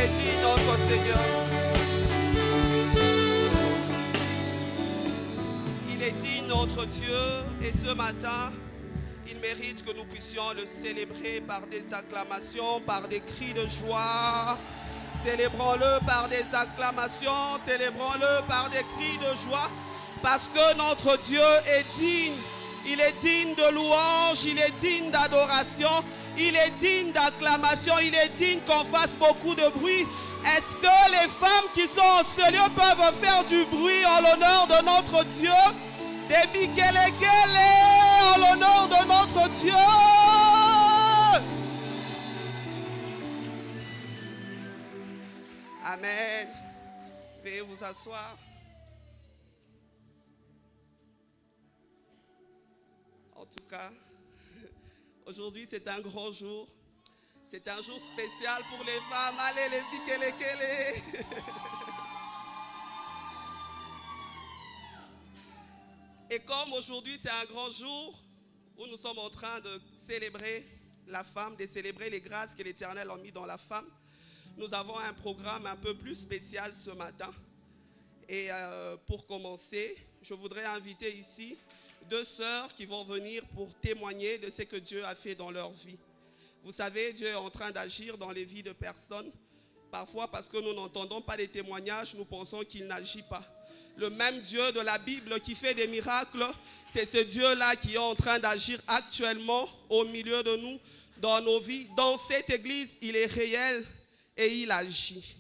est digne, notre Seigneur. Il est digne, notre Dieu. Et ce matin, il mérite que nous puissions le célébrer par des acclamations, par des cris de joie. Célébrons-le par des acclamations, célébrons-le par des cris de joie, parce que notre Dieu est digne. Il est digne de louange, il est digne d'adoration, il est digne d'acclamation, il est digne qu'on fasse beaucoup de bruit. Est-ce que les femmes qui sont en ce lieu peuvent faire du bruit en l'honneur de notre Dieu? Des bikelekele en l'honneur de notre Dieu. Amen. Veuillez vous asseoir. En tout cas, aujourd'hui c'est un grand jour. C'est un jour spécial pour les femmes. Allez les bikelekele. Et comme aujourd'hui c'est un grand jour où nous sommes en train de célébrer la femme, de célébrer les grâces que l'Éternel a mis dans la femme, nous avons un programme un peu plus spécial ce matin. Et pour commencer, je voudrais inviter ici 2 sœurs qui vont venir pour témoigner de ce que Dieu a fait dans leur vie. Vous savez, Dieu est en train d'agir dans les vies de personnes. Parfois, parce que nous n'entendons pas les témoignages, nous pensons qu'il n'agit pas. Le même Dieu de la Bible qui fait des miracles, c'est ce Dieu-là qui est en train d'agir actuellement au milieu de nous, dans nos vies. Dans cette église, il est réel et il agit.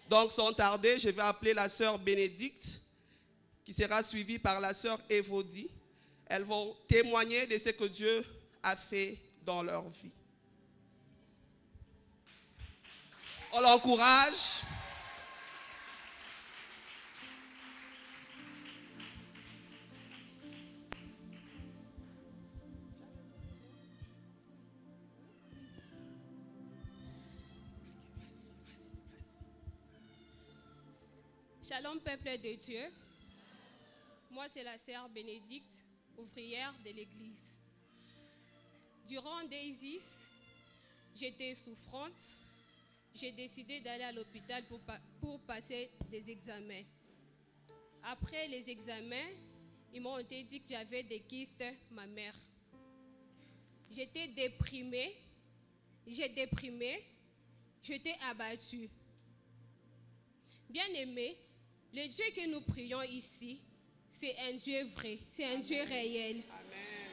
Donc, sans tarder, je vais appeler la sœur Bénédicte, qui sera suivie par la sœur Évodie. Elles vont témoigner de ce que Dieu a fait dans leur vie. On l'encourage. Shalom peuple de Dieu. Moi c'est la sœur Bénédicte, ouvrière de l'église. Durant des ISIS, j'étais souffrante. J'ai décidé d'aller à l'hôpital pour passer des examens. Après les examens, ils m'ont dit que j'avais des kystes mammaires. J'étais déprimée, j'étais abattue. Bien-aimés, le Dieu que nous prions ici, c'est un Dieu vrai, c'est un Dieu réel. Amen.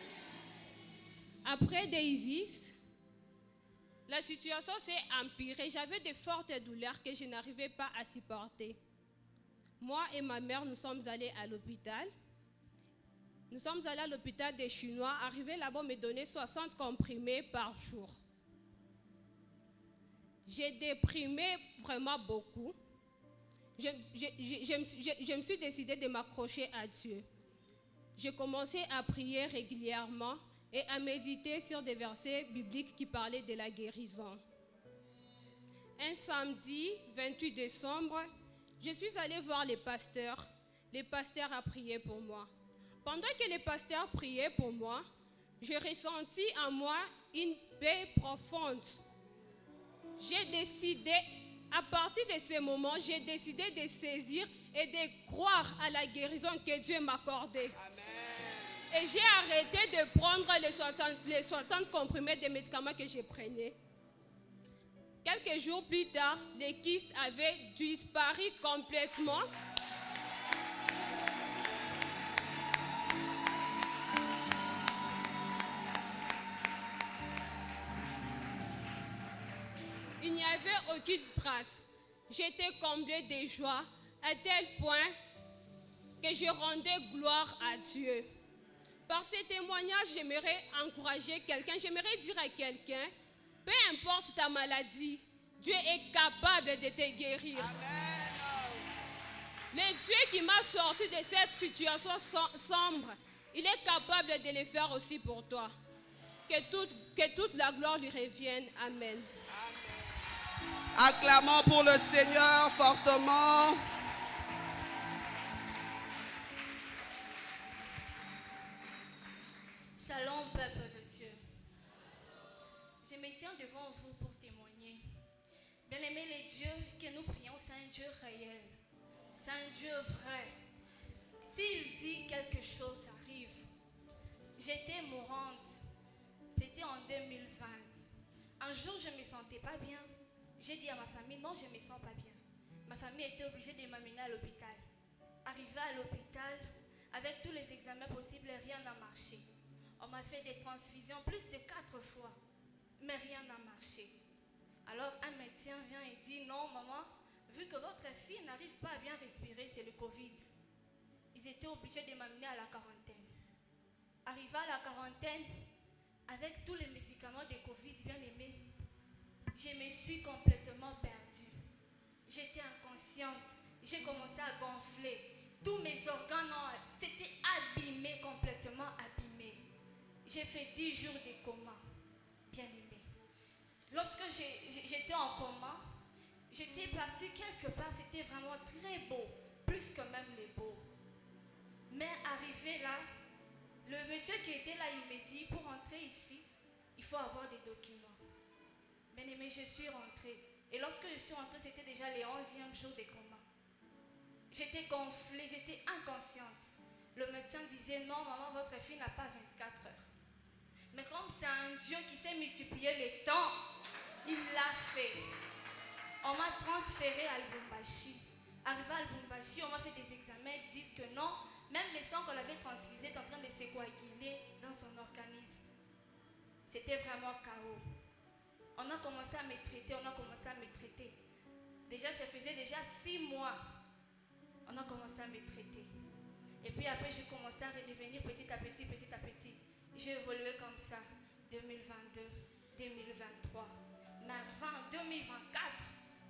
Après des ISIS, la situation s'est empirée. J'avais de fortes douleurs que je n'arrivais pas à supporter. Moi et ma mère, nous sommes allés à l'hôpital. Nous sommes allés à l'hôpital des Chinois. Arrivé là-bas, on me donnait 60 comprimés par jour. J'ai déprimé vraiment beaucoup. Je me suis décidée de m'accrocher à Dieu. J'ai commencé à prier régulièrement et à méditer sur des versets bibliques qui parlaient de la guérison. Un samedi 28 décembre, je suis allée voir les pasteurs. Les pasteurs ont prié pour moi. Pendant que les pasteurs priaient pour moi, j'ai ressenti en moi une paix profonde. J'ai décidé, à partir de ce moment, j'ai décidé de saisir et de croire à la guérison que Dieu m'accordait. Et j'ai arrêté de prendre les 60 comprimés de médicaments que je prenais. Quelques jours plus tard, les kystes avaient disparu complètement. Il n'y avait aucune trace. J'étais comblée de joie à tel point que je rendais gloire à Dieu. Par ces témoignages, j'aimerais encourager quelqu'un, j'aimerais dire à quelqu'un, peu importe ta maladie, Dieu est capable de te guérir. Amen. Le Dieu qui m'a sorti de cette situation sombre, il est capable de le faire aussi pour toi. Que toute la gloire lui revienne. Amen. Acclamons pour le Seigneur fortement. Shalom, peuple de Dieu. Je me tiens devant vous pour témoigner. Bien-aimés, le Dieu que nous prions, c'est un Dieu réel. C'est un Dieu vrai. S'il dit quelque chose arrive. J'étais mourante. C'était en 2020. Un jour, je ne me sentais pas bien. J'ai dit à ma famille, non, je ne me sens pas bien. Ma famille était obligée de m'amener à l'hôpital. Arrivé à l'hôpital, avec tous les examens possibles, rien n'a marché. On m'a fait des transfusions plus de 4 fois, mais rien n'a marché. Alors un médecin vient et dit, non maman, vu que votre fille n'arrive pas à bien respirer, c'est le Covid. Ils étaient obligés de m'amener à la quarantaine. Arrivé à la quarantaine, avec tous les médicaments de Covid, bien aimé, je me suis complètement perdue. J'étais inconsciente, j'ai commencé à gonfler. Tous mes organes s'étaient abîmés, complètement abîmés. J'ai fait 10 jours de coma, bien aimé. Lorsque j'étais en coma, j'étais partie quelque part, c'était vraiment très beau, plus que même les beaux. Mais arrivé là, le monsieur qui était là, il me dit, pour entrer ici, il faut avoir des documents. Bien aimé, je suis rentrée. Et lorsque je suis rentrée, c'était déjà les 11e jour de coma. J'étais gonflée, j'étais inconsciente. Le médecin disait, non, maman, votre fille n'a pas 24 heures. Mais comme c'est un Dieu qui sait multiplier le temps, il l'a fait. On m'a transférée à Lubumbashi. Arrivé à Lubumbashi, on m'a fait des examens, ils disent que non, même le sang qu'on avait transfusé est en train de se coaguler dans son organisme. C'était vraiment chaos. On a commencé à me traiter, Déjà, ça faisait déjà 6 mois. On a commencé à me traiter. Et puis après, j'ai commencé à redevenir petit à petit. J'ai évolué comme ça, 2022, 2023. Mais avant 2024,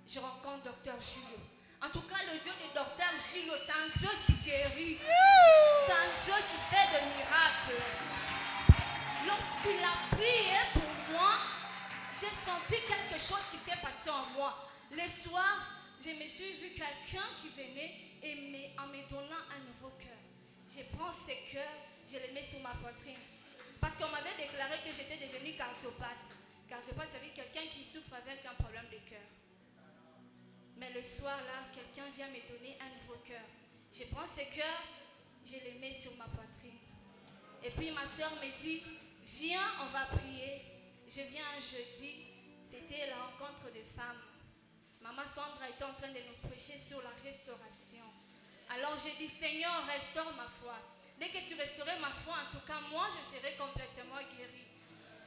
je rencontre Dr Julio. En tout cas, le Dieu du Dr Julio, c'est un Dieu qui guérit. C'est un Dieu qui fait des miracles. Lorsqu'il a prié pour moi, j'ai senti quelque chose qui s'est passé en moi. Le soir, je me suis vu quelqu'un qui venait et en me donnant un nouveau cœur. Je prends ce cœur, je le mets sur ma poitrine. Parce qu'on m'avait déclaré que j'étais devenue cardiopathe. Cardiopathe, ça veut dire quelqu'un qui souffre avec un problème de cœur. Mais le soir là, quelqu'un vient me donner un nouveau cœur. Je prends ce cœur, je le mets sur ma poitrine. Et puis ma soeur me dit, viens, on va prier. Je viens un jeudi, c'était la rencontre de femmes. Maman Sandra était en train de nous prêcher sur la restauration. Alors j'ai dit, Seigneur, restaure ma foi. Dès que tu restaurais ma foi, en tout cas moi, je serai complètement guérie.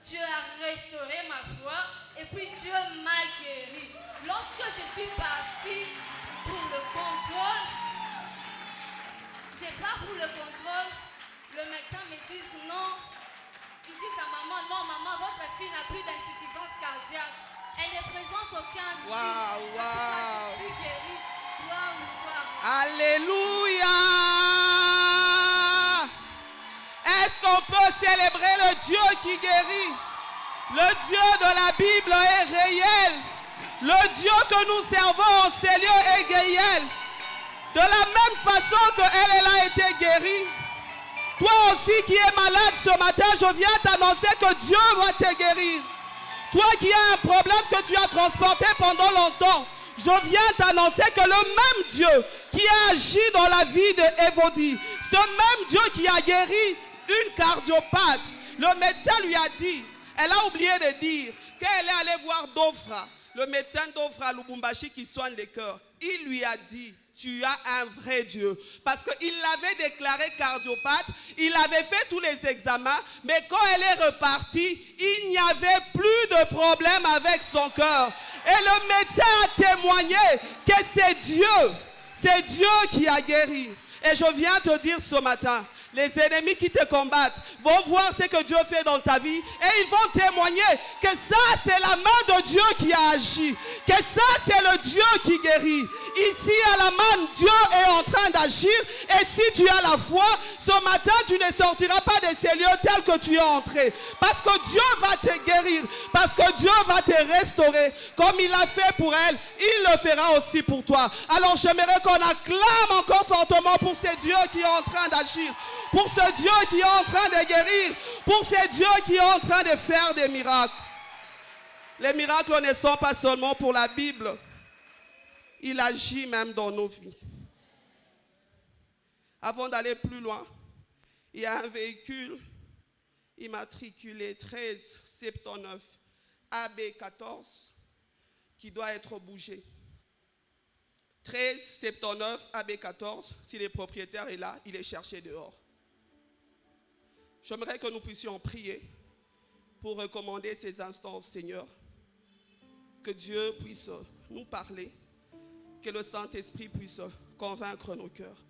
Dieu a restauré ma foi et puis Dieu m'a guérie. Lorsque je suis partie pour le contrôle, j'ai pas pour le contrôle, le médecin me dit non. Ils disent à maman, non maman, votre fille n'a plus d'insuffisance cardiaque. Elle ne présente aucun signe. Wow. Je suis guérie. Gloire au soir. Alléluia. Est-ce qu'on peut célébrer le Dieu qui guérit? Le Dieu de la Bible est réel. Le Dieu que nous servons en ces lieux est réel. De la même façon qu'elle a été guérie. Toi aussi qui es malade ce matin, je viens t'annoncer que Dieu va te guérir. Toi qui as un problème que tu as transporté pendant longtemps, je viens t'annoncer que le même Dieu qui a agi dans la vie d'Évodie, ce même Dieu qui a guéri une cardiopathe, le médecin lui a dit, elle a oublié de dire qu'elle est allée voir Dofra, le médecin Dofra Lubumbashi qui soigne les cœurs. Il lui a dit, tu as un vrai Dieu. Parce qu'il l'avait déclaré cardiopathe, il avait fait tous les examens, mais quand elle est repartie, il n'y avait plus de problème avec son cœur. Et le médecin a témoigné que c'est Dieu qui a guéri. Et je viens te dire ce matin, les ennemis qui te combattent vont voir ce que Dieu fait dans ta vie et ils vont témoigner que ça c'est la main de Dieu qui a agi, que ça c'est le Dieu qui guérit. Ici à la main, Dieu est en train d'agir et si tu as la foi, ce matin tu ne sortiras pas de ces lieux tels que tu es entré. Parce que Dieu va te guérir, parce que Dieu va te restaurer. Comme il l'a fait pour elle, il le fera aussi pour toi. Alors j'aimerais qu'on acclame encore fortement pour ce Dieu qui est en train d'agir. Pour ce Dieu qui est en train de guérir, pour ce Dieu qui est en train de faire des miracles. Les miracles ne sont pas seulement pour la Bible. Il agit même dans nos vies. Avant d'aller plus loin, il y a un véhicule immatriculé 1379 AB14 qui doit être bougé. 1379 AB14, si le propriétaire est là, il est cherché dehors. J'aimerais que nous puissions prier pour recommander ces instants au Seigneur. Que Dieu puisse nous parler, que le Saint-Esprit puisse convaincre nos cœurs,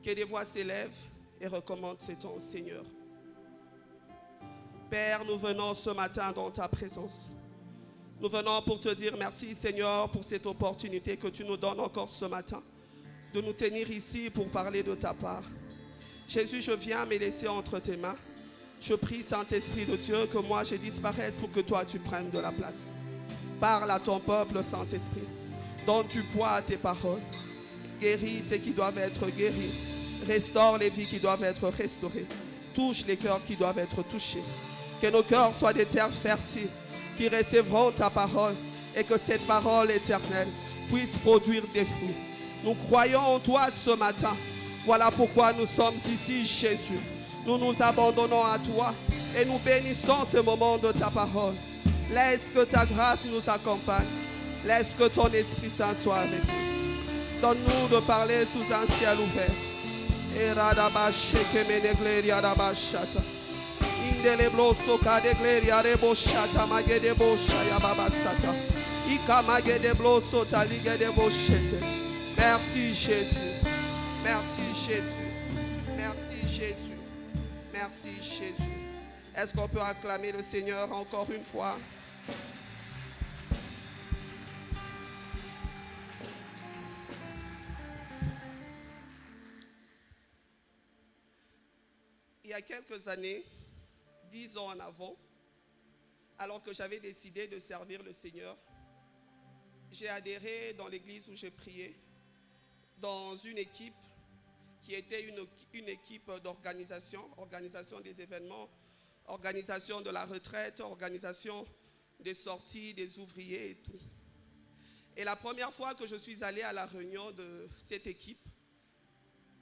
que des voix s'élèvent et recommandent ces temps au Seigneur. Père, nous venons ce matin dans ta présence. Nous venons pour te dire merci Seigneur pour cette opportunité que tu nous donnes encore ce matin de nous tenir ici pour parler de ta part. Jésus, je viens me laisser entre tes mains. Je prie Saint-Esprit de Dieu que moi je disparaisse pour que toi tu prennes de la place. Parle à ton peuple Saint-Esprit. Donne du poids à tes paroles. Guéris ceux qui doivent être guéris. Restaure les vies qui doivent être restaurées. Touche les cœurs qui doivent être touchés. Que nos cœurs soient des terres fertiles qui recevront ta parole et que cette parole éternelle puisse produire des fruits. Nous croyons en toi ce matin. Voilà pourquoi nous sommes ici, Jésus. Nous nous abandonnons à toi et nous bénissons ce moment de ta parole. Laisse que ta grâce nous accompagne. Laisse que ton Esprit Saint soit avec nous. Donne-nous de parler sous un ciel ouvert. Merci Jésus. Merci Jésus. Merci Jésus. Merci Jésus. Est-ce qu'on peut acclamer le Seigneur encore une fois? Il y a quelques années, 10 ans en avant, alors que j'avais décidé de servir le Seigneur, j'ai adhéré dans l'église où j'ai prié, dans une équipe qui était une équipe d'organisation, organisation des événements, organisation de la retraite, organisation des sorties des ouvriers et tout. Et la première fois que je suis allé à la réunion de cette équipe,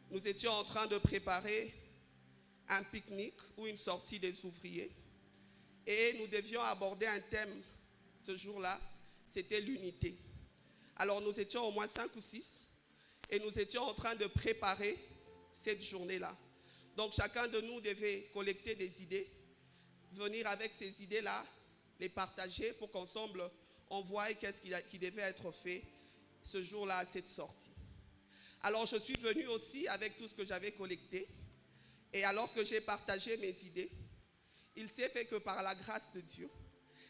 nous étions en train de préparer un pique-nique ou une sortie des ouvriers. Et nous devions aborder un thème ce jour-là, c'était l'unité. Alors nous étions au moins 5 ou 6 et nous étions en train de préparer cette journée-là. Donc chacun de nous devait collecter des idées, venir avec ces idées-là, les partager pour qu'ensemble on voie qu'est-ce qui devait être fait ce jour-là à cette sortie. Alors je suis venu aussi avec tout ce que j'avais collecté. Et alors que j'ai partagé mes idées, il s'est fait que par la grâce de Dieu,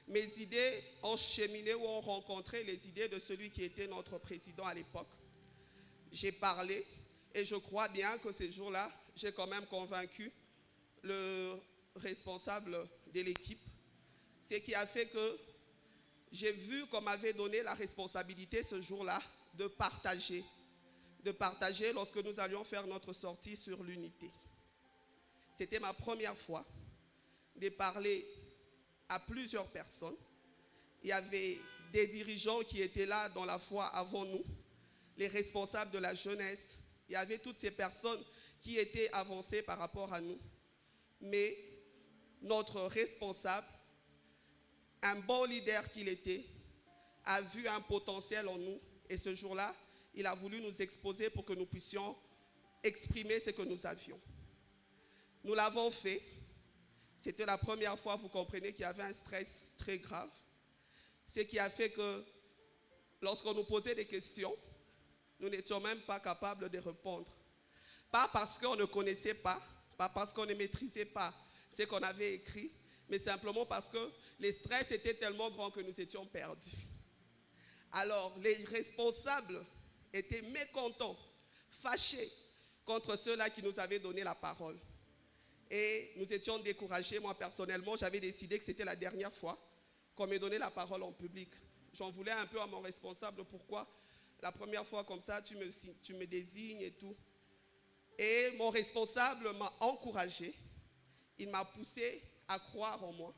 mes idées ont cheminé ou ont rencontré les idées de celui qui était notre président à l'époque. J'ai parlé et je crois bien que ces jours-là, j'ai quand même convaincu le responsable de l'équipe. Ce qui a fait que j'ai vu qu'on m'avait donné la responsabilité ce jour-là de partager lorsque nous allions faire notre sortie sur l'unité. C'était ma première fois de parler à plusieurs personnes. Il y avait des dirigeants qui étaient là dans la foi avant nous, les responsables de la jeunesse. Il y avait toutes ces personnes qui étaient avancées par rapport à nous. Mais notre responsable, un bon leader qu'il était, a vu un potentiel en nous. Et ce jour-là, il a voulu nous exposer pour que nous puissions exprimer ce que nous avions. Nous l'avons fait. C'était la première fois, vous comprenez, qu'il y avait un stress très grave. Ce qui a fait que lorsqu'on nous posait des questions, nous n'étions même pas capables de répondre. Pas parce qu'on ne connaissait pas, pas parce qu'on ne maîtrisait pas ce qu'on avait écrit, mais simplement parce que le stress était tellement grand que nous étions perdus. Alors, les responsables étaient mécontents, fâchés contre ceux-là qui nous avaient donné la parole. Et nous étions découragés. Moi, personnellement, j'avais décidé que c'était la dernière fois qu'on me donnait la parole en public. J'en voulais un peu à mon responsable. Pourquoi? La première fois comme ça, tu me désignes et tout. Et mon responsable m'a encouragé. Il m'a poussé à croire en moi.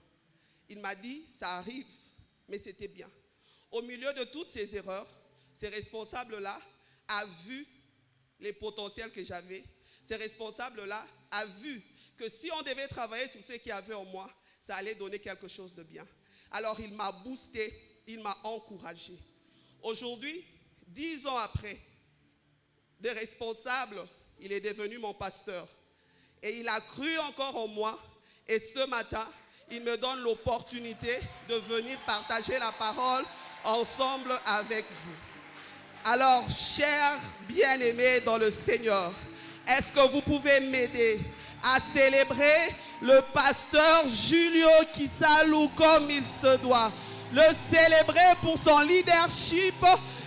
Il m'a dit, ça arrive, mais c'était bien. Au milieu de toutes ces erreurs, ces responsables-là a vu les potentiels que j'avais. Ces responsables-là a vu que si on devait travailler sur ce qu'il y avait en moi, ça allait donner quelque chose de bien. Alors il m'a boosté, il m'a encouragé. Aujourd'hui, 10 ans après, de responsable, il est devenu mon pasteur. Et il a cru encore en moi. Et ce matin, il me donne l'opportunité de venir partager la parole ensemble avec vous. Alors, chers bien-aimés dans le Seigneur, est-ce que vous pouvez m'aider à célébrer le pasteur Julio Kisalou comme il se doit? Le célébrer pour son leadership,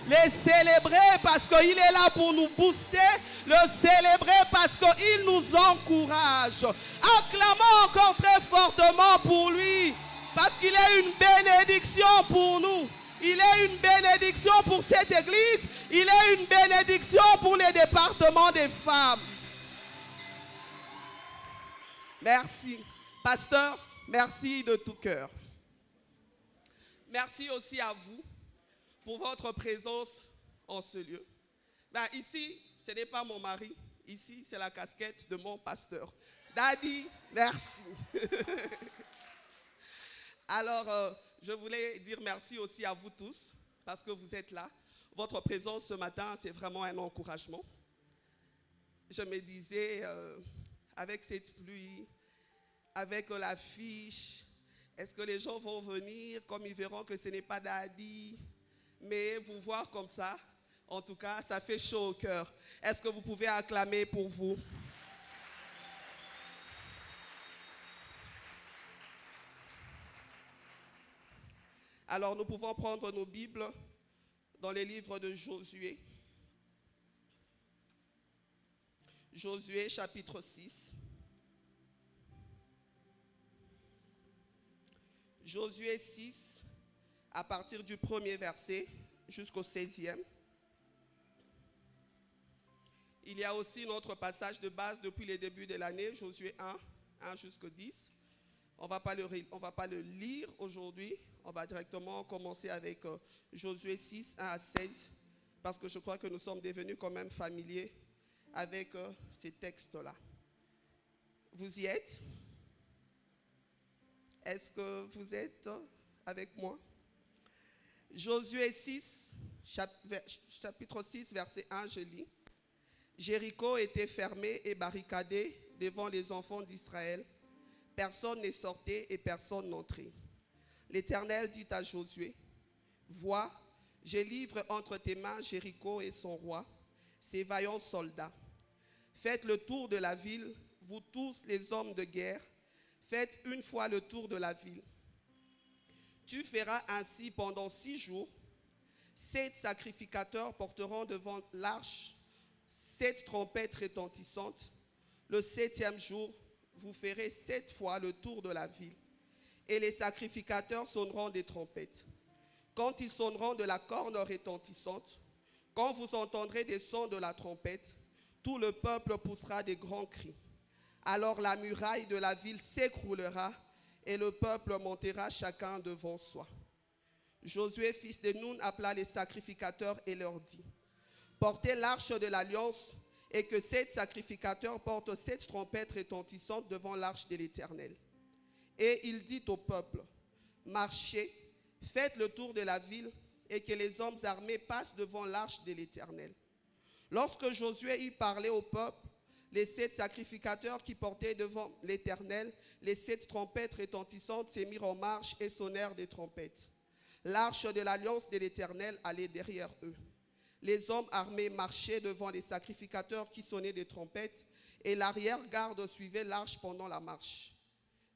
le célébrer parce qu'il est là pour nous booster, le célébrer parce qu'il nous encourage. Acclamons encore très fortement pour lui, parce qu'il est une bénédiction pour nous. Il est une bénédiction pour cette église, il est une bénédiction pour les départements des femmes. Merci. Pasteur, merci de tout cœur. Merci aussi à vous pour votre présence en ce lieu. Ici, ce n'est pas mon mari. Ici, c'est la casquette de mon pasteur. Daddy, merci. Alors, je voulais dire merci aussi à vous tous parce que vous êtes là. Votre présence ce matin, c'est vraiment un encouragement. Je me disais, avec cette pluie, avec l'affiche, est-ce que les gens vont venir comme ils verront que ce n'est pas Daddy? Mais vous voir comme ça, en tout cas, ça fait chaud au cœur. Est-ce que vous pouvez acclamer pour vous? Alors, nous pouvons prendre nos Bibles dans les livres de Josué. Josué, chapitre 6. Josué 6, à partir du 1er verset jusqu'au 16e. Il y a aussi notre passage de base depuis le début de l'année, Josué 1 jusqu'au 10. On ne va pas le lire aujourd'hui, on va directement commencer avec Josué 6, 1 à 16, parce que je crois que nous sommes devenus quand même familiers avec ces textes-là. Vous y êtes? Est-ce que vous êtes avec moi? Josué 6, chapitre 6, verset 1, je lis. Jéricho était fermé et barricadé devant les enfants d'Israël. Personne ne sortait et personne n'entrait. L'Éternel dit à Josué, « Vois, je livre entre tes mains Jéricho et son roi, ses vaillants soldats. Faites le tour de la ville, vous tous les hommes de guerre. Faites une fois le tour de la ville. Tu feras ainsi pendant 6 jours. 7 sacrificateurs porteront devant l'arche 7 trompettes retentissantes. Le 7e jour, vous ferez 7 fois le tour de la ville. Et les sacrificateurs sonneront des trompettes. Quand ils sonneront de la corne retentissante, quand vous entendrez des sons de la trompette, tout le peuple poussera des grands cris. Alors la muraille de la ville s'écroulera et le peuple montera chacun devant soi. Josué, fils de Nun, appela les sacrificateurs et leur dit, « Portez l'arche de l'alliance et que 7 sacrificateurs portent 7 trompettes retentissantes devant l'arche de l'Éternel. » Et il dit au peuple, « Marchez, faites le tour de la ville et que les hommes armés passent devant l'arche de l'Éternel. » Lorsque Josué eut parlé au peuple, les 7 sacrificateurs qui portaient devant l'Éternel les 7 trompettes retentissantes se mirent en marche et sonnèrent des trompettes. L'arche de l'alliance de l'Éternel allait derrière eux. Les hommes armés marchaient devant les sacrificateurs qui sonnaient des trompettes et l'arrière-garde suivait l'arche pendant la marche.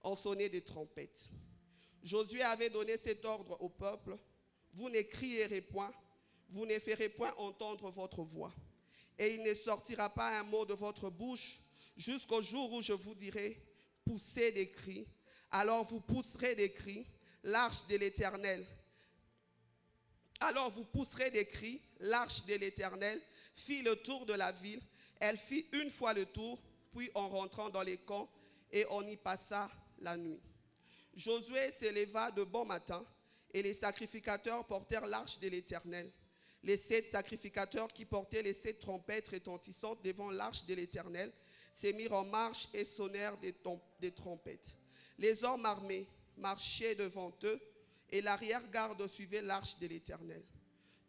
On sonnait des trompettes. Josué avait donné cet ordre au peuple, « Vous ne crierez point, vous ne ferez point entendre votre voix. Et il ne sortira pas un mot de votre bouche jusqu'au jour où je vous dirai, poussez des cris. Alors vous pousserez des cris, l'arche de l'Éternel. Alors vous pousserez des cris, l'arche de l'Éternel fit le tour de la ville. Elle fit une fois le tour, puis en rentrant dans les camps, et on y passa la nuit. Josué se leva de bon matin, et les sacrificateurs portèrent l'arche de l'Éternel. Les 7 sacrificateurs qui portaient les 7 trompettes retentissantes devant l'arche de l'Éternel se mirent en marche et sonnèrent des trompettes. Les hommes armés marchaient devant eux et l'arrière-garde suivait l'arche de l'Éternel.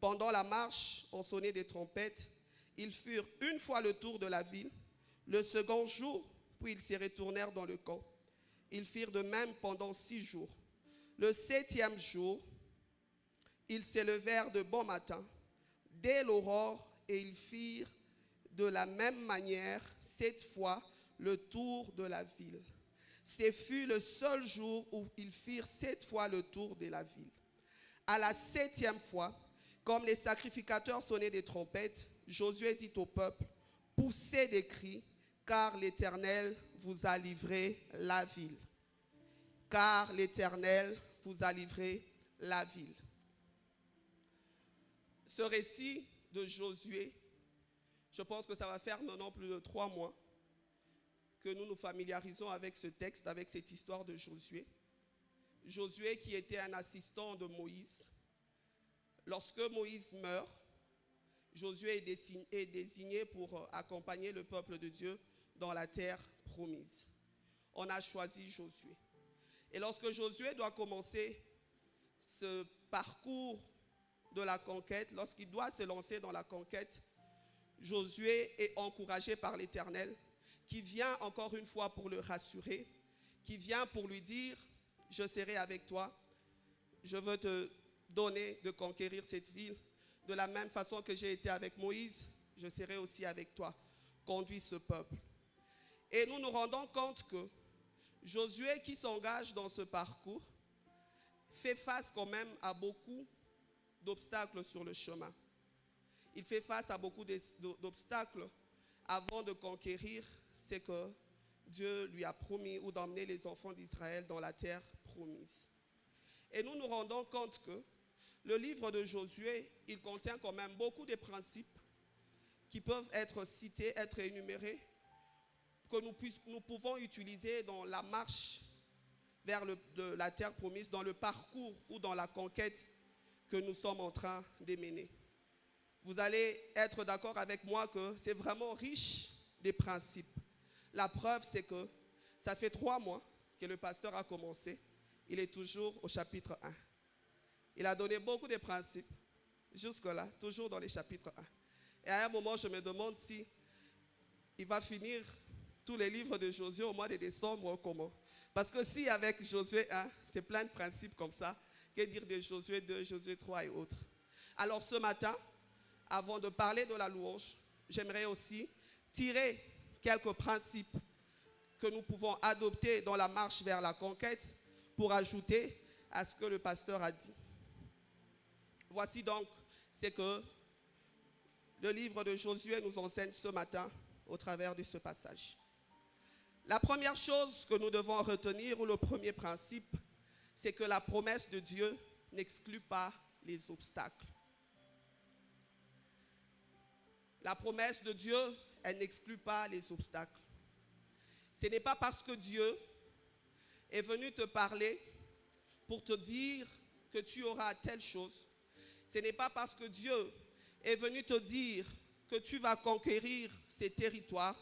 Pendant la marche, on sonnait des trompettes. Ils furent une fois le tour de la ville. Le second jour, puis ils se retournèrent dans le camp. Ils firent de même pendant 6 jours. Le 7e jour, ils se levèrent de bon matin, dès l'aurore, et ils firent de la même manière 7 fois le tour de la ville. Ce fut le seul jour où ils firent 7 fois le tour de la ville. À la 7e fois, comme les sacrificateurs sonnaient des trompettes, Josué dit au peuple, « Poussez des cris, car l'Éternel vous a livré la ville. » Car l'Éternel vous a livré la ville. Ce récit de Josué, je pense que ça va faire maintenant plus de 3 mois que nous nous familiarisons avec ce texte, avec cette histoire de Josué. Josué qui était un assistant de Moïse. Lorsque Moïse meurt, Josué est désigné pour accompagner le peuple de Dieu dans la terre promise. On a choisi Josué. Et lorsque Josué doit commencer ce parcours de la conquête, lorsqu'il doit se lancer dans la conquête, Josué est encouragé par l'Éternel, qui vient encore une fois pour le rassurer, qui vient pour lui dire, je serai avec toi, je veux te donner de conquérir cette ville. De la même façon que j'ai été avec Moïse, je serai aussi avec toi. Conduis ce peuple. Et nous nous rendons compte que Josué qui s'engage dans ce parcours fait face quand même à beaucoup d'obstacles sur le chemin. Il fait face à beaucoup d'obstacles avant de conquérir ce que Dieu lui a promis ou d'emmener les enfants d'Israël dans la terre promise. Et nous nous rendons compte que le livre de Josué, il contient quand même beaucoup de principes qui peuvent être cités, être énumérés, que nous pouvons utiliser dans la marche vers la terre promise, dans le parcours ou dans la conquête que nous sommes en train de mener. Vous allez être d'accord avec moi que c'est vraiment riche des principes. La preuve, c'est que ça fait 3 mois que le pasteur a commencé. Il est toujours au chapitre 1. Il a donné beaucoup de principes, jusque-là, toujours dans les chapitres 1. Et à un moment, je me demande si il va finir tous les livres de Josué au mois de décembre ou comment. Parce que si avec Josué 1, c'est plein de principes comme ça, que dire de Josué 2, Josué 3 et autres. Alors ce matin, avant de parler de la louange, j'aimerais aussi tirer quelques principes que nous pouvons adopter dans la marche vers la conquête pour ajouter à ce que le pasteur a dit. Voici donc ce que le livre de Josué nous enseigne ce matin au travers de ce passage. La première chose que nous devons retenir, ou le premier principe, c'est que la promesse de Dieu n'exclut pas les obstacles. La promesse de Dieu, elle n'exclut pas les obstacles. Ce n'est pas parce que Dieu est venu te parler pour te dire que tu auras telle chose. Ce n'est pas parce que Dieu est venu te dire que tu vas conquérir ces territoires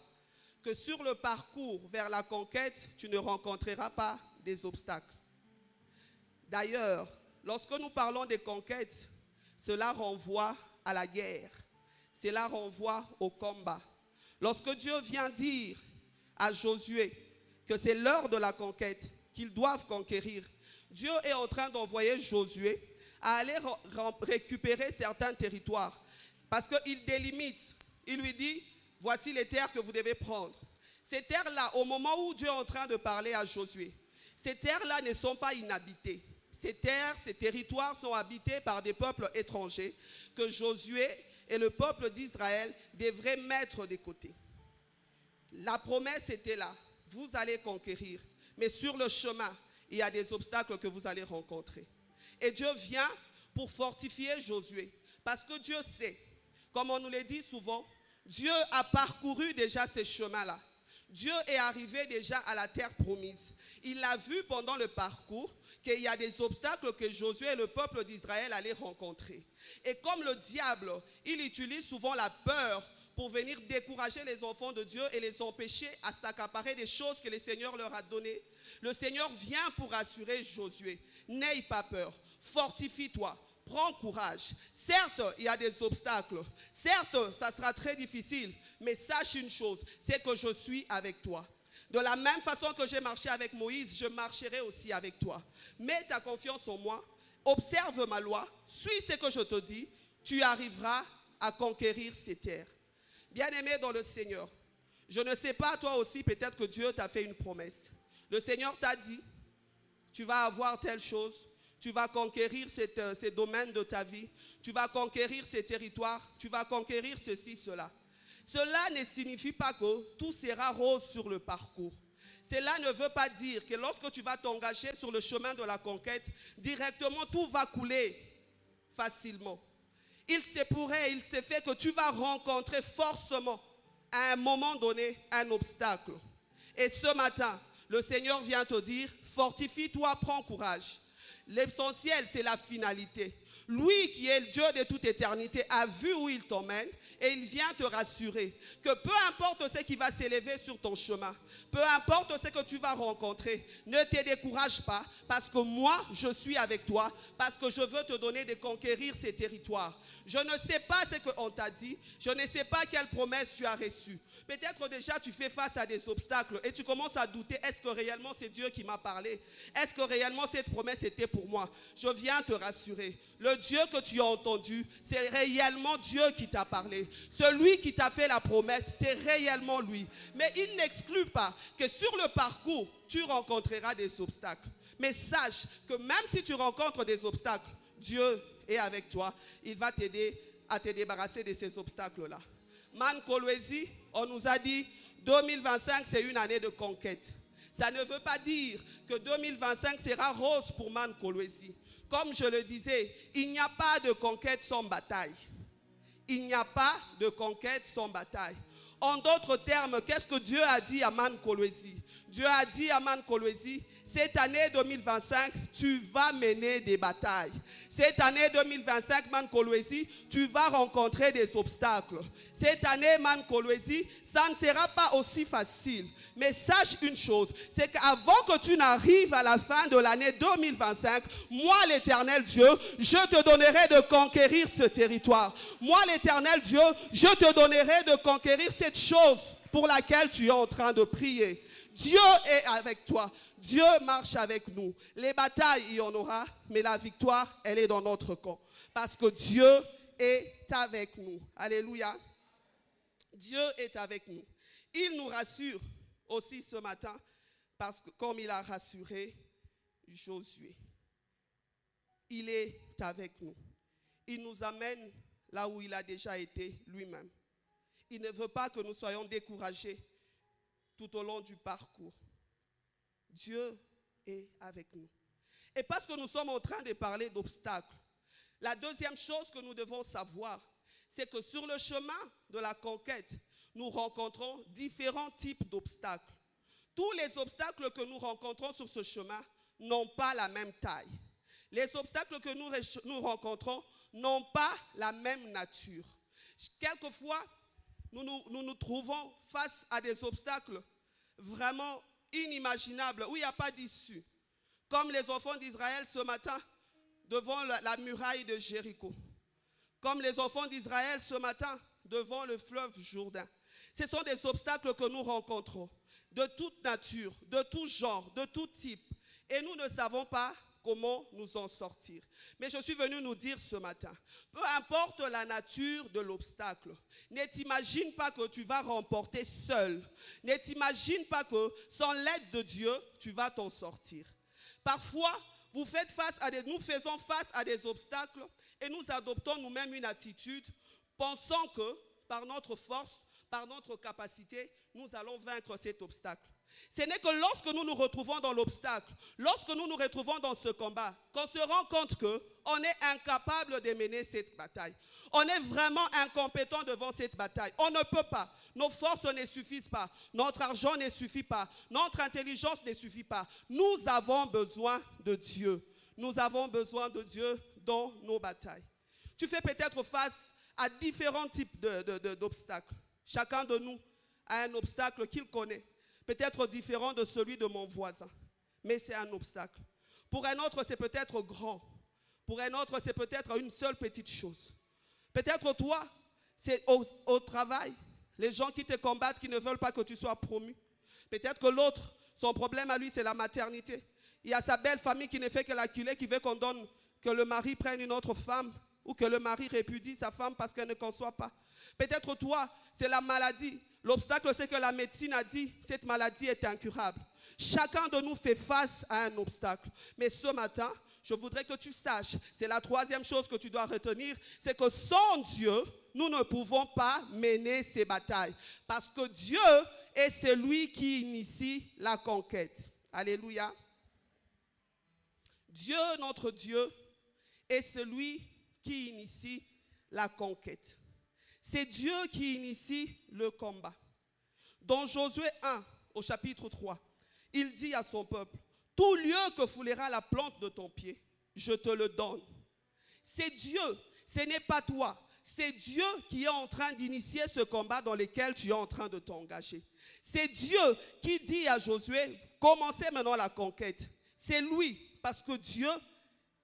que sur le parcours vers la conquête, tu ne rencontreras pas des obstacles. D'ailleurs, lorsque nous parlons des conquêtes, cela renvoie à la guerre. Cela renvoie au combat. Lorsque Dieu vient dire à Josué que c'est l'heure de la conquête, qu'ils doivent conquérir, Dieu est en train d'envoyer Josué à aller récupérer certains territoires. Parce qu'il délimite, il lui dit, voici les terres que vous devez prendre. Ces terres-là, au moment où Dieu est en train de parler à Josué, ces terres-là ne sont pas inhabitées. Ces terres, ces territoires sont habités par des peuples étrangers que Josué et le peuple d'Israël devraient mettre de côté. La promesse était là, vous allez conquérir, mais sur le chemin, il y a des obstacles que vous allez rencontrer. Et Dieu vient pour fortifier Josué, parce que Dieu sait, comme on nous le dit souvent, Dieu a parcouru déjà ces chemins-là. Dieu est arrivé déjà à la terre promise. Il a vu pendant le parcours qu'il y a des obstacles que Josué et le peuple d'Israël allaient rencontrer. Et comme le diable, il utilise souvent la peur pour venir décourager les enfants de Dieu et les empêcher à s'accaparer des choses que le Seigneur leur a données, le Seigneur vient pour rassurer Josué. N'aie pas peur, fortifie-toi, prends courage. Certes, il y a des obstacles. Certes, ça sera très difficile. Mais sache une chose, c'est que je suis avec toi. De la même façon que j'ai marché avec Moïse, je marcherai aussi avec toi. Mets ta confiance en moi, observe ma loi, suis ce que je te dis, tu arriveras à conquérir ces terres. Bien-aimé dans le Seigneur, je ne sais pas, toi aussi, peut-être que Dieu t'a fait une promesse. Le Seigneur t'a dit, tu vas avoir telle chose, tu vas conquérir ces domaines de ta vie, tu vas conquérir ces territoires, tu vas conquérir ceci, cela. Cela ne signifie pas que tout sera rose sur le parcours. Cela ne veut pas dire que lorsque tu vas t'engager sur le chemin de la conquête, directement tout va couler facilement. Il se fait que tu vas rencontrer forcément à un moment donné un obstacle. Et ce matin, le Seigneur vient te dire, fortifie-toi, prends courage. L'essentiel, c'est la finalité. Lui qui est le Dieu de toute éternité a vu où il t'emmène et il vient te rassurer que peu importe ce qui va s'élever sur ton chemin, peu importe ce que tu vas rencontrer, ne te décourage pas parce que moi, je suis avec toi, parce que je veux te donner de conquérir ces territoires. Je ne sais pas ce qu'on t'a dit, je ne sais pas quelle promesse tu as reçue. Peut-être déjà tu fais face à des obstacles et tu commences à douter, est-ce que réellement c'est Dieu qui m'a parlé? Est-ce que réellement cette promesse était pour moi? Je viens te rassurer. Le Dieu que tu as entendu, c'est réellement Dieu qui t'a parlé. Celui qui t'a fait la promesse, c'est réellement lui. Mais il n'exclut pas que sur le parcours, tu rencontreras des obstacles. Mais sache que même si tu rencontres des obstacles, Dieu est avec toi. Il va t'aider à te débarrasser de ces obstacles-là. Man Kolwezi, on nous a dit 2025, c'est une année de conquête. Ça ne veut pas dire que 2025 sera rose pour Man Kolwezi. Comme je le disais, il n'y a pas de conquête sans bataille. Il n'y a pas de conquête sans bataille. En d'autres termes, qu'est-ce que Dieu a dit à Man Kolwezi? Dieu a dit à Man Kolwezi, cette année 2025, tu vas mener des batailles. Cette année 2025, Man Kolwezi, tu vas rencontrer des obstacles. Cette année, Man Kolwezi, ça ne sera pas aussi facile. Mais sache une chose, c'est qu'avant que tu n'arrives à la fin de l'année 2025, moi, l'Éternel Dieu, je te donnerai de conquérir ce territoire. Moi, l'Éternel Dieu, je te donnerai de conquérir cette chose pour laquelle tu es en train de prier. Dieu est avec toi. Dieu marche avec nous. Les batailles, il y en aura, mais la victoire, elle est dans notre camp. Parce que Dieu est avec nous. Alléluia. Dieu est avec nous. Il nous rassure aussi ce matin, parce que comme il a rassuré Josué, il est avec nous. Il nous amène là où il a déjà été lui-même. Il ne veut pas que nous soyons découragés tout au long du parcours. Dieu est avec nous. Et parce que nous sommes en train de parler d'obstacles, la deuxième chose que nous devons savoir, c'est que sur le chemin de la conquête, nous rencontrons différents types d'obstacles. Tous les obstacles que nous rencontrons sur ce chemin n'ont pas la même taille. Les obstacles que nous rencontrons n'ont pas la même nature. Quelquefois, nous nous trouvons face à des obstacles vraiment inimaginables, où il n'y a pas d'issue. Comme les enfants d'Israël ce matin devant la muraille de Jéricho. Comme les enfants d'Israël ce matin devant le fleuve Jourdain. Ce sont des obstacles que nous rencontrons de toute nature, de tout genre, de tout type. Et nous ne savons pas comment nous en sortir. Mais je suis venu nous dire ce matin, peu importe la nature de l'obstacle, ne t'imagine pas que tu vas remporter seul. Ne t'imagine pas que sans l'aide de Dieu, tu vas t'en sortir. Parfois, nous faisons face à des obstacles et nous adoptons nous-mêmes une attitude pensant que par notre force, par notre capacité, nous allons vaincre cet obstacle. Ce n'est que lorsque nous nous retrouvons dans l'obstacle, lorsque nous nous retrouvons dans ce combat, qu'on se rend compte qu'on est incapable de mener cette bataille. On est vraiment incompétent devant cette bataille. On ne peut pas. Nos forces ne suffisent pas. Notre argent ne suffit pas. Notre intelligence ne suffit pas. Nous avons besoin de Dieu. Nous avons besoin de Dieu dans nos batailles. Tu fais peut-être face à différents types d'obstacles. Chacun de nous a un obstacle qu'il connaît. Peut-être différent de celui de mon voisin. Mais c'est un obstacle. Pour un autre, c'est peut-être grand. Pour un autre, c'est peut-être une seule petite chose. Peut-être toi, c'est au travail, les gens qui te combattent, qui ne veulent pas que tu sois promu. Peut-être que l'autre, son problème à lui, c'est la maternité. Il y a sa belle famille qui ne fait que l'acculer, qui veut que le mari prenne une autre femme ou que le mari répudie sa femme parce qu'elle ne conçoit pas. Peut-être toi, c'est la maladie. L'obstacle, c'est que la médecine a dit que cette maladie est incurable. Chacun de nous fait face à un obstacle. Mais ce matin, je voudrais que tu saches, c'est la troisième chose que tu dois retenir, c'est que sans Dieu, nous ne pouvons pas mener ces batailles. Parce que Dieu est celui qui initie la conquête. Alléluia. Dieu, notre Dieu, est celui qui initie la conquête. C'est Dieu qui initie le combat. Dans Josué 1, au chapitre 3, il dit à son peuple, « Tout lieu que foulera la plante de ton pied, je te le donne. » C'est Dieu, ce n'est pas toi. C'est Dieu qui est en train d'initier ce combat dans lequel tu es en train de t'engager. C'est Dieu qui dit à Josué, « Commencez maintenant la conquête. » C'est lui, parce que Dieu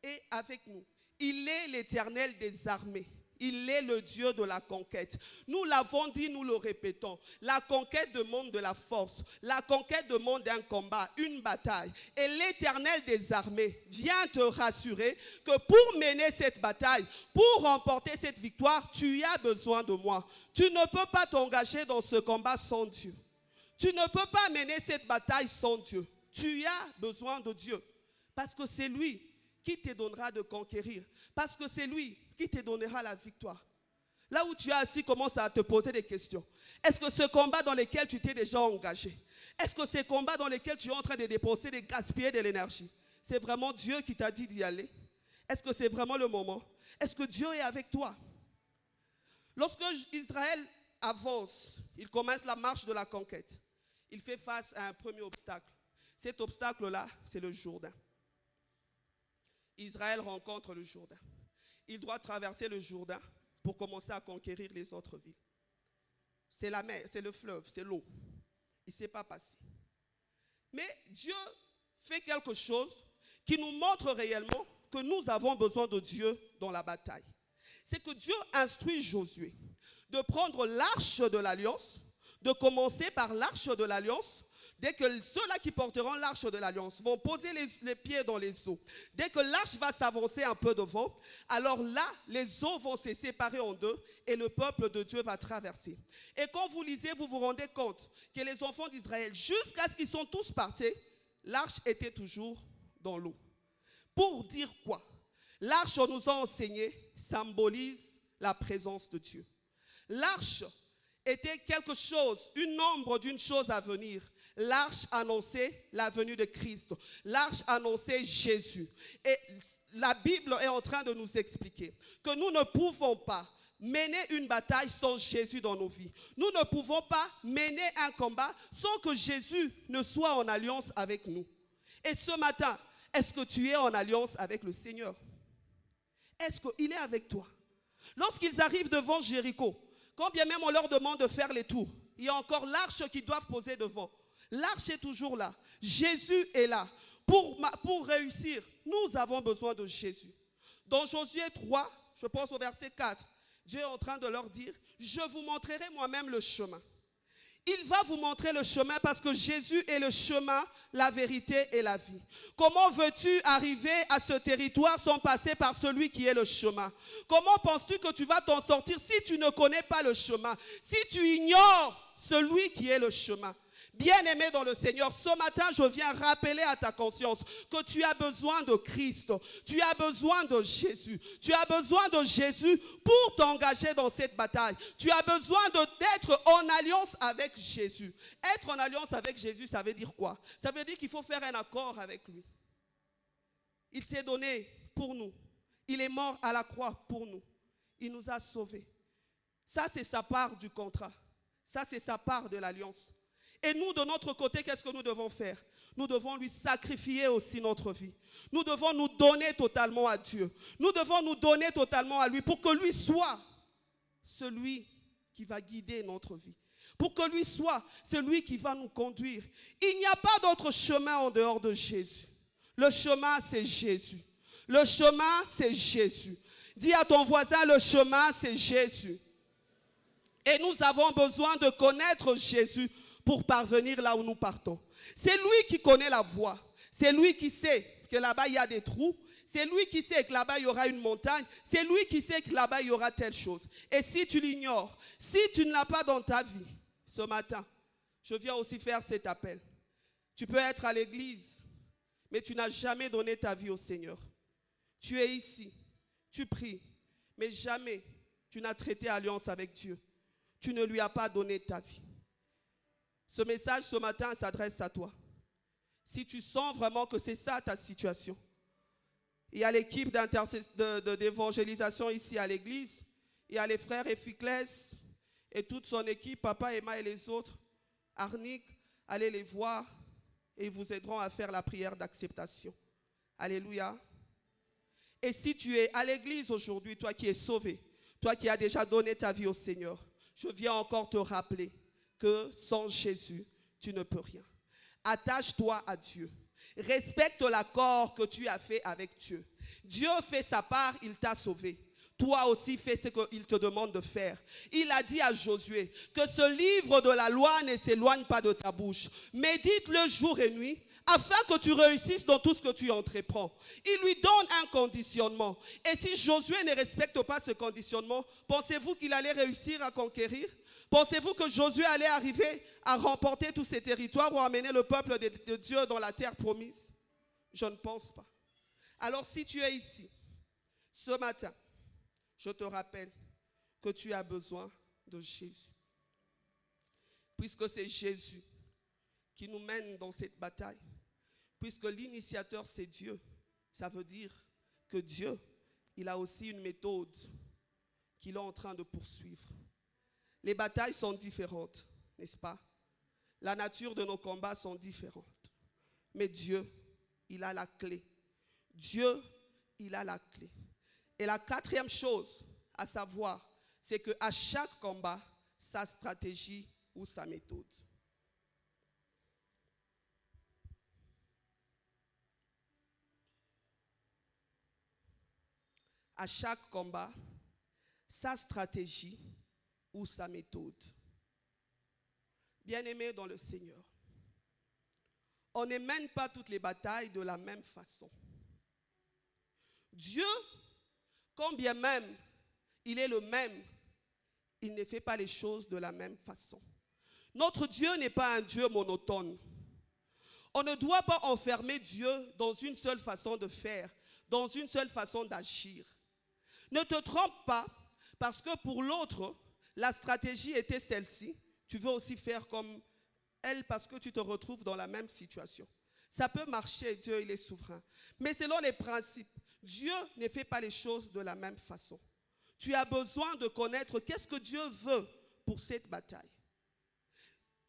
est avec nous. Il est l'Éternel des armées. Il est le Dieu de la conquête. Nous l'avons dit, nous le répétons. La conquête demande de la force. La conquête demande un combat, une bataille. Et l'Éternel des armées vient te rassurer que pour mener cette bataille, pour remporter cette victoire, tu as besoin de moi. Tu ne peux pas t'engager dans ce combat sans Dieu. Tu ne peux pas mener cette bataille sans Dieu. Tu as besoin de Dieu. Parce que c'est lui qui te donnera de conquérir. Parce que c'est lui qui te donnera la victoire. Là où tu es assis, commence à te poser des questions. Est-ce que ce combat dans lequel tu t'es déjà engagé, est-ce que ces combats dans lesquels tu es en train de dépenser, de gaspiller de l'énergie, c'est vraiment Dieu qui t'a dit d'y aller? Est-ce que c'est vraiment le moment? Est-ce que Dieu est avec toi? Lorsque Israël avance, il commence la marche de la conquête. Il fait face à un premier obstacle. Cet obstacle-là, c'est le Jourdain. Israël rencontre le Jourdain. Il doit traverser le Jourdain pour commencer à conquérir les autres villes. C'est la mer, c'est le fleuve, c'est l'eau. Il ne s'est pas passé. Mais Dieu fait quelque chose qui nous montre réellement que nous avons besoin de Dieu dans la bataille. C'est que Dieu instruit Josué de prendre l'arche de l'alliance, de commencer par l'arche de l'alliance. Dès que ceux-là qui porteront l'arche de l'alliance vont poser les pieds dans les eaux, dès que l'arche va s'avancer un peu devant, alors là, les eaux vont se séparer en deux et le peuple de Dieu va traverser. Et quand vous lisez, vous vous rendez compte que les enfants d'Israël, jusqu'à ce qu'ils sont tous partis, l'arche était toujours dans l'eau. Pour dire quoi? L'arche, on nous a enseigné, symbolise la présence de Dieu. L'arche était quelque chose, une ombre d'une chose à venir. L'arche annonçait la venue de Christ. L'arche annonçait Jésus. Et la Bible est en train de nous expliquer que nous ne pouvons pas mener une bataille sans Jésus dans nos vies. Nous ne pouvons pas mener un combat sans que Jésus ne soit en alliance avec nous. Et ce matin, est-ce que tu es en alliance avec le Seigneur? Est-ce qu'il est avec toi? Lorsqu'ils arrivent devant Jéricho, quand bien même on leur demande de faire les tours, il y a encore l'arche qu'ils doivent poser devant. L'arche est toujours là. Jésus est là. Pour réussir, nous avons besoin de Jésus. Dans Josué 3, je pense au verset 4, Dieu est en train de leur dire, je vous montrerai moi-même le chemin. Il va vous montrer le chemin parce que Jésus est le chemin, la vérité et la vie. Comment veux-tu arriver à ce territoire sans passer par celui qui est le chemin? Comment penses-tu que tu vas t'en sortir si tu ne connais pas le chemin? Si tu ignores celui qui est le chemin? Bien-aimé dans le Seigneur, ce matin, je viens rappeler à ta conscience que tu as besoin de Christ. Tu as besoin de Jésus. Tu as besoin de Jésus pour t'engager dans cette bataille. Tu as besoin d'être en alliance avec Jésus. Être en alliance avec Jésus, ça veut dire quoi? Ça veut dire qu'il faut faire un accord avec lui. Il s'est donné pour nous. Il est mort à la croix pour nous. Il nous a sauvés. Ça, c'est sa part du contrat. Ça, c'est sa part de l'alliance. Et nous, de notre côté, qu'est-ce que nous devons faire? Nous devons lui sacrifier aussi notre vie. Nous devons nous donner totalement à Dieu. Nous devons nous donner totalement à lui pour que lui soit celui qui va guider notre vie. Pour que lui soit celui qui va nous conduire. Il n'y a pas d'autre chemin en dehors de Jésus. Le chemin, c'est Jésus. Le chemin, c'est Jésus. Dis à ton voisin, le chemin, c'est Jésus. Et nous avons besoin de connaître Jésus pour parvenir là où nous partons. C'est lui qui connaît la voie. C'est lui qui sait que là-bas, il y a des trous. C'est lui qui sait que là-bas, il y aura une montagne. C'est lui qui sait que là-bas, il y aura telle chose. Et si tu l'ignores, si tu ne l'as pas dans ta vie, ce matin, je viens aussi faire cet appel. Tu peux être à l'église, mais tu n'as jamais donné ta vie au Seigneur. Tu es ici, tu pries, mais jamais tu n'as traité alliance avec Dieu. Tu ne lui as pas donné ta vie. Ce message ce matin s'adresse à toi. Si tu sens vraiment que c'est ça ta situation, il y a l'équipe d'évangélisation ici à l'église, il y a les frères Ephiclès et toute son équipe, Papa, Emma et les autres, Arnick, allez les voir et ils vous aideront à faire la prière d'acceptation. Alléluia. Et si tu es à l'église aujourd'hui, toi qui es sauvé, toi qui as déjà donné ta vie au Seigneur, je viens encore te rappeler que sans Jésus, tu ne peux rien. Attache-toi à Dieu. Respecte l'accord que tu as fait avec Dieu. Dieu fait sa part, il t'a sauvé. Toi aussi fais ce qu'il te demande de faire. Il a dit à Josué que ce livre de la loi ne s'éloigne pas de ta bouche. Médite-le jour et nuit afin que tu réussisses dans tout ce que tu entreprends. Il lui donne un conditionnement. Et si Josué ne respecte pas ce conditionnement, pensez-vous qu'il allait réussir à conquérir? Pensez-vous que Josué allait arriver à remporter tous ces territoires ou à amener le peuple de Dieu dans la terre promise? Je ne pense pas. Alors si tu es ici, ce matin, je te rappelle que tu as besoin de Jésus. Puisque c'est Jésus qui nous mène dans cette bataille. Puisque l'initiateur c'est Dieu, ça veut dire que Dieu, il a aussi une méthode qu'il est en train de poursuivre. Les batailles sont différentes, n'est-ce pas? La nature de nos combats sont différentes. Mais Dieu, il a la clé. Dieu, il a la clé. Et la quatrième chose à savoir, c'est qu'à chaque combat, sa stratégie ou sa méthode. À chaque combat, sa stratégie ou sa méthode. Bien-aimés dans le Seigneur, on ne mène pas toutes les batailles de la même façon. Dieu, quand bien même il est le même, il ne fait pas les choses de la même façon. Notre Dieu n'est pas un Dieu monotone. On ne doit pas enfermer Dieu dans une seule façon de faire, dans une seule façon d'agir. Ne te trompe pas, parce que pour l'autre, la stratégie était celle-ci. Tu veux aussi faire comme elle parce que tu te retrouves dans la même situation. Ça peut marcher, Dieu il est souverain. Mais selon les principes, Dieu ne fait pas les choses de la même façon. Tu as besoin de connaître qu'est-ce que Dieu veut pour cette bataille.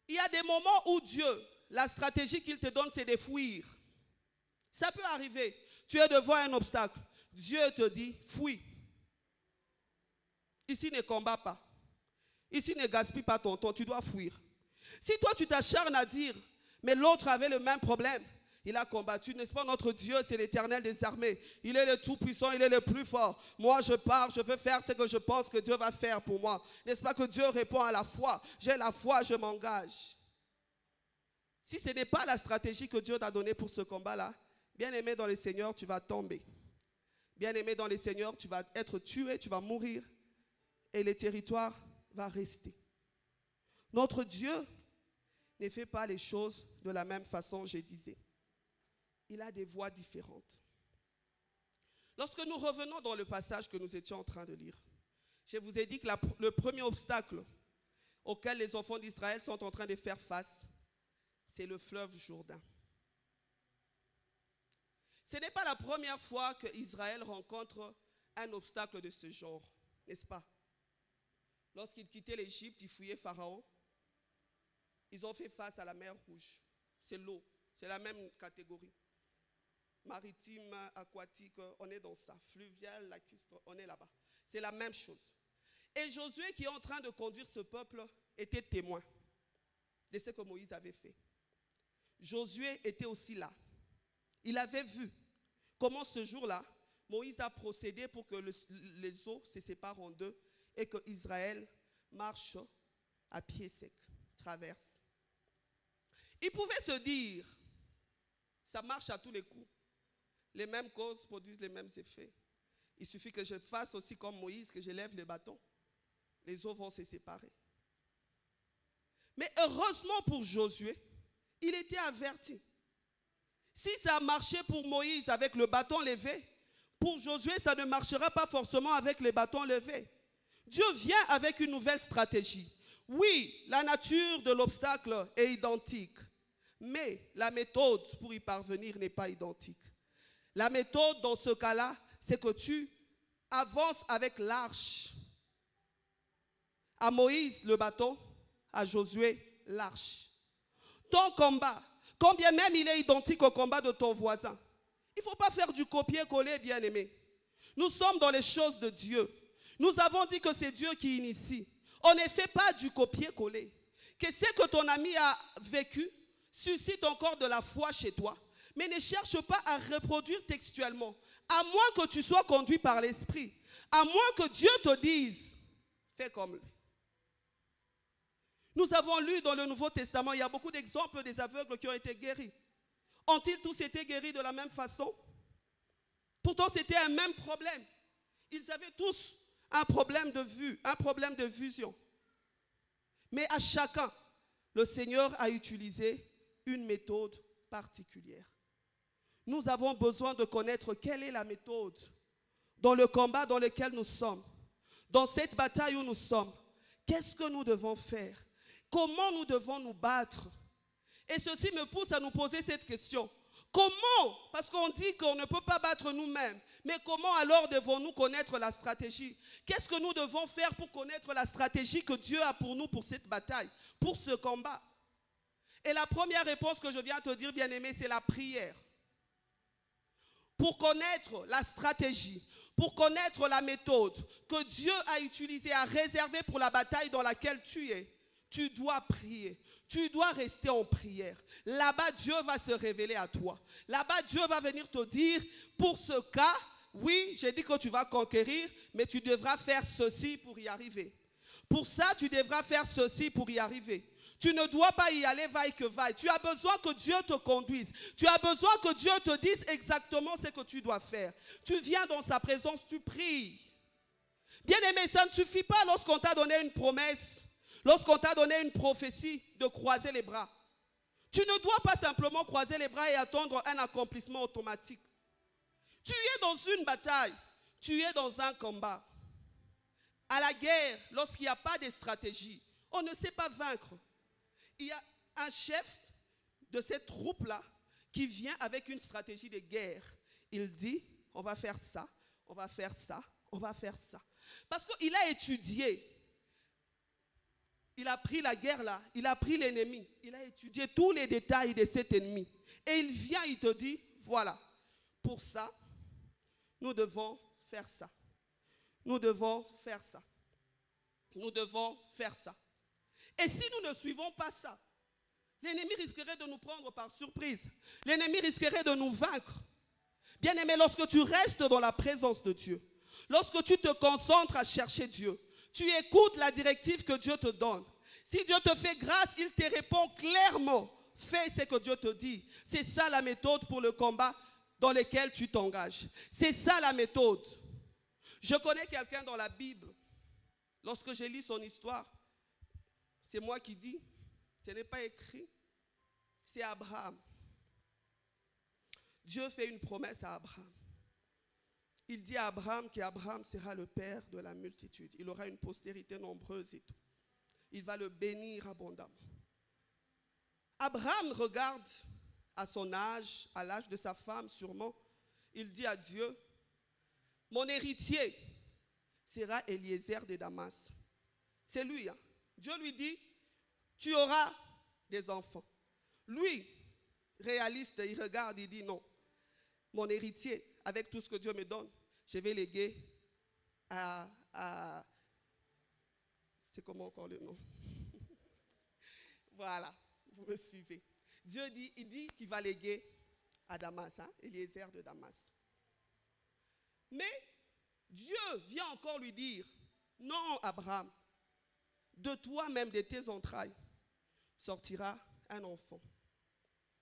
Il y a des moments où Dieu, la stratégie qu'il te donne, c'est de fuir. Ça peut arriver. Tu es devant un obstacle. Dieu te dit, fuis. Ici, ne combat pas. Ici, ne gaspille pas ton temps. Tu dois fuir. Si toi, tu t'acharnes à dire, mais l'autre avait le même problème, il a combattu, n'est-ce pas? Notre Dieu, c'est l'Éternel des armées. Il est le tout-puissant, il est le plus fort. Moi, je pars, je veux faire ce que je pense que Dieu va faire pour moi. N'est-ce pas que Dieu répond à la foi? J'ai la foi, je m'engage. Si ce n'est pas la stratégie que Dieu t'a donnée pour ce combat-là, bien-aimé dans le Seigneur, tu vas tomber. Bien-aimé dans le Seigneur, tu vas être tué, tu vas mourir. Et le territoire va rester. Notre Dieu, ne fait pas les choses de la même façon, je disais. Il a des voies différentes. Lorsque nous revenons dans le passage que nous étions en train de lire, je vous ai dit que le premier obstacle auquel les enfants d'Israël sont en train de faire face, c'est le fleuve Jourdain. Ce n'est pas la première fois qu'Israël rencontre un obstacle de ce genre, n'est-ce pas? Lorsqu'ils quittaient l'Égypte, ils fouillaient Pharaon. Ils ont fait face à la mer Rouge. C'est l'eau, c'est la même catégorie. Maritime, aquatique, on est dans ça. Fluvial, lacustre, on est là-bas. C'est la même chose. Et Josué, qui est en train de conduire ce peuple, était témoin de ce que Moïse avait fait. Josué était aussi là. Il avait vu comment ce jour-là, Moïse a procédé pour que les eaux se séparent en deux et que Israël marche à pied sec, traverse. Il pouvait se dire, ça marche à tous les coups. Les mêmes causes produisent les mêmes effets. Il suffit que je fasse aussi comme Moïse, que je lève le bâton. Les eaux vont se séparer. Mais heureusement pour Josué, il était averti. Si ça a marché pour Moïse avec le bâton levé, pour Josué, ça ne marchera pas forcément avec les bâtons levés. Dieu vient avec une nouvelle stratégie. Oui, la nature de l'obstacle est identique, mais la méthode pour y parvenir n'est pas identique. La méthode dans ce cas-là, c'est que tu avances avec l'arche. À Moïse, le bâton, à Josué, l'arche. Ton combat, quand bien même il est identique au combat de ton voisin, il ne faut pas faire du copier-coller, bien-aimé. Nous sommes dans les choses de Dieu. Nous avons dit que c'est Dieu qui initie. On ne fait pas du copier-coller. Que ce que ton ami a vécu suscite encore de la foi chez toi. Mais ne cherche pas à reproduire textuellement. À moins que tu sois conduit par l'Esprit. À moins que Dieu te dise, fais comme lui. Nous avons lu dans le Nouveau Testament, il y a beaucoup d'exemples des aveugles qui ont été guéris. Ont-ils tous été guéris de la même façon? Pourtant, c'était un même problème. Ils avaient tous un problème de vue, un problème de vision. Mais à chacun, le Seigneur a utilisé une méthode particulière. Nous avons besoin de connaître quelle est la méthode dans le combat dans lequel nous sommes, dans cette bataille où nous sommes. Qu'est-ce que nous devons faire? Comment nous devons nous battre? Et ceci me pousse à nous poser cette question. Comment? Parce qu'on dit qu'on ne peut pas battre nous-mêmes. Mais comment alors devons-nous connaître la stratégie? Qu'est-ce que nous devons faire pour connaître la stratégie que Dieu a pour nous pour cette bataille, pour ce combat? Et la première réponse que je viens te dire, bien-aimé, c'est la prière. Pour connaître la stratégie, pour connaître la méthode que Dieu a utilisée, a réservée pour la bataille dans laquelle tu es, tu dois prier. Tu dois rester en prière. Là-bas, Dieu va se révéler à toi. Là-bas, Dieu va venir te dire, pour ce cas, oui, j'ai dit que tu vas conquérir, mais tu devras faire ceci pour y arriver. Pour ça, tu devras faire ceci pour y arriver. Tu ne dois pas y aller vaille que vaille. Tu as besoin que Dieu te conduise. Tu as besoin que Dieu te dise exactement ce que tu dois faire. Tu viens dans sa présence, tu pries. Bien-aimé, ça ne suffit pas lorsqu'on t'a donné une promesse, lorsqu'on t'a donné une prophétie de croiser les bras. Tu ne dois pas simplement croiser les bras et attendre un accomplissement automatique. Tu es dans une bataille, tu es dans un combat. À la guerre, lorsqu'il n'y a pas de stratégie, on ne sait pas vaincre. Il y a un chef de cette troupe-là qui vient avec une stratégie de guerre. Il dit, on va faire ça, on va faire ça, on va faire ça. Parce qu'il a étudié. Il a pris la guerre là, il a pris l'ennemi. Il a étudié tous les détails de cet ennemi. Et il vient, il te dit, voilà, pour ça, nous devons faire ça. Nous devons faire ça. Nous devons faire ça. Et si nous ne suivons pas ça, l'ennemi risquerait de nous prendre par surprise. L'ennemi risquerait de nous vaincre. Bien-aimé, lorsque tu restes dans la présence de Dieu, lorsque tu te concentres à chercher Dieu, tu écoutes la directive que Dieu te donne. Si Dieu te fait grâce, il te répond clairement. Fais ce que Dieu te dit. C'est ça la méthode pour le combat dans lequel tu t'engages. C'est ça la méthode. Je connais quelqu'un dans la Bible. Lorsque je lis son histoire, c'est moi qui dis, Ce n'est pas écrit. C'est Abraham. Dieu fait une promesse à Abraham. Il dit à Abraham qu'Abraham sera le père de la multitude. Il aura une postérité nombreuse et tout. Il va le bénir abondamment. Abraham regarde à son âge, à l'âge de sa femme sûrement. Il dit à Dieu, mon héritier sera Eliezer de Damas. C'est lui. Hein? Dieu lui dit, tu auras des enfants. Lui, réaliste, il regarde, il dit non. Mon héritier, avec tout ce que Dieu me donne, je vais léguer à c'est comment encore le nom? Voilà, vous me suivez. Dieu dit, il dit qu'il va léguer à Damas, hein, Eliezer de Damas. Mais Dieu vient encore lui dire, non Abraham, de toi-même, de tes entrailles, sortira un enfant.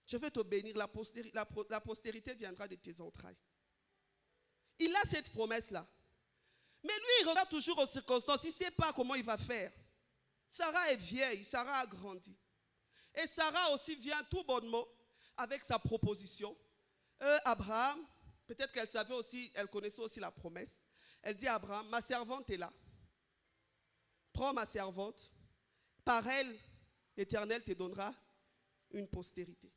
Je vais te bénir, la postérité viendra de tes entrailles. Il a cette promesse-là. Mais lui, il regarde toujours aux circonstances, il ne sait pas comment il va faire. Sarah est vieille, Sarah a grandi. Et Sarah aussi vient tout bonnement avec sa proposition. Abraham, peut-être qu'elle savait aussi, elle connaissait aussi la promesse. Elle dit à Abraham, ma servante est là. Prends ma servante. Par elle, l'Éternel te donnera une postérité.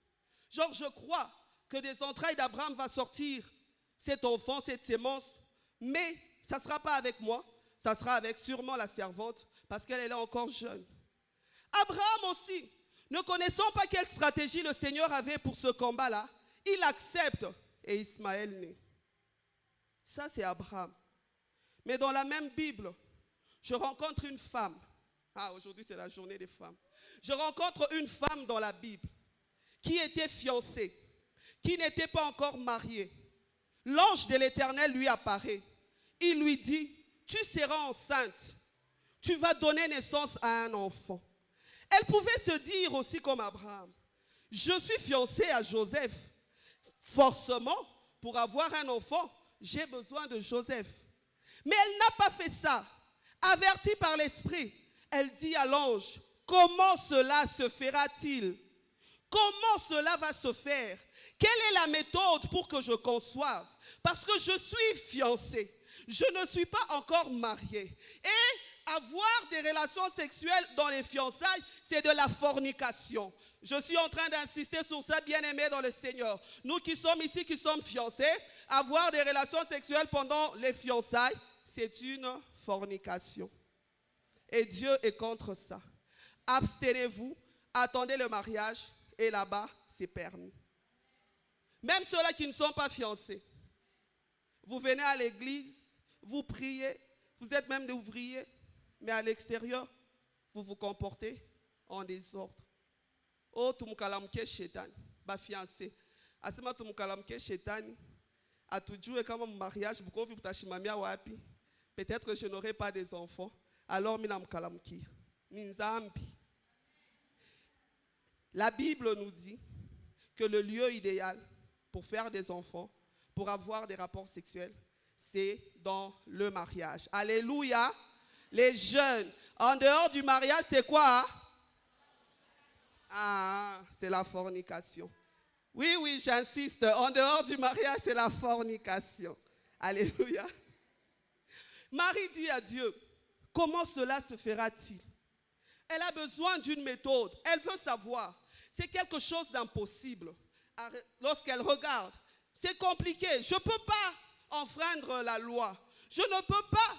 Genre, je crois que des entrailles d'Abraham va sortir cet enfant, cette sémence, mais ça ne sera pas avec moi, ça sera avec sûrement la servante, parce qu'elle est là encore jeune. Abraham aussi, ne connaissant pas quelle stratégie le Seigneur avait pour ce combat-là, il accepte et Ismaël naît. Ça, c'est Abraham. Mais dans la même Bible, je rencontre une femme. Ah, aujourd'hui, c'est la journée des femmes. Je rencontre une femme dans la Bible qui était fiancée, qui n'était pas encore mariée. L'ange de l'Éternel lui apparaît. Il lui dit, tu seras enceinte. Tu vas donner naissance à un enfant. Elle pouvait se dire aussi comme Abraham, je suis fiancée à Joseph. Forcément, pour avoir un enfant, j'ai besoin de Joseph. Mais elle n'a pas fait ça. Avertie par l'Esprit, elle dit à l'ange, comment cela se fera-t-il? Comment cela va se faire? Quelle est la méthode pour que je conçoive? Parce que je suis fiancée. Je ne suis pas encore mariée. Et avoir des relations sexuelles dans les fiançailles, c'est de la fornication. Je suis en train d'insister sur ça, bien-aimés dans le Seigneur. Nous qui sommes ici, qui sommes fiancés, avoir des relations sexuelles pendant les fiançailles, c'est une fornication. Et Dieu est contre ça. Abstenez-vous, attendez le mariage, et là-bas, c'est permis. Même ceux-là qui ne sont pas fiancés. Vous venez à l'église, vous priez, vous êtes même des ouvriers, mais à l'extérieur, vous vous comportez en désordre. Oh, tu m'kalamke chétan, ba fiancé. Asema tu m'kalamke chétan, à tout jour et comme mon mariage, vous confiez tachimamia wapi. Peut-être que je n'aurai pas des enfants, alors mina m'kalamki, ninzambi. La Bible nous dit que le lieu idéal pour faire des enfants, pour avoir des rapports sexuels, c'est dans le mariage. Alléluia. Les jeunes, en dehors du mariage, c'est quoi? Ah, c'est la fornication. Oui, oui, j'insiste. En dehors du mariage, c'est la fornication. Alléluia. Marie dit à Dieu, comment cela se fera-t-il? Elle a besoin d'une méthode. Elle veut savoir. C'est quelque chose d'impossible. Lorsqu'elle regarde, c'est compliqué. Je ne peux pas enfreindre la loi. Je ne peux pas,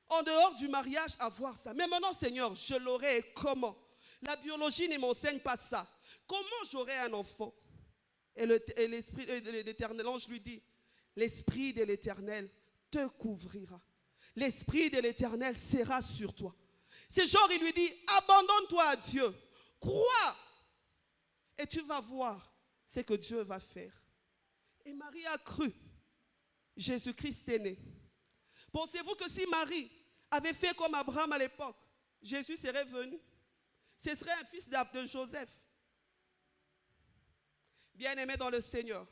en dehors du mariage, avoir ça. Mais maintenant, Seigneur, je l'aurai. Et comment? La biologie ne m'enseigne pas ça. Comment j'aurai un enfant? Et l'esprit de l'Éternel, l'ange lui dit, l'Esprit de l'Éternel te couvrira. L'Esprit de l'Éternel sera sur toi. C'est genre, il lui dit, abandonne-toi à Dieu. Crois. Et tu vas voir ce que Dieu va faire. Et Marie a cru. Jésus-Christ est né. Pensez-vous que si Marie avait fait comme Abraham à l'époque, Jésus serait venu? Ce serait un fils de Joseph. Bien-aimés dans le Seigneur,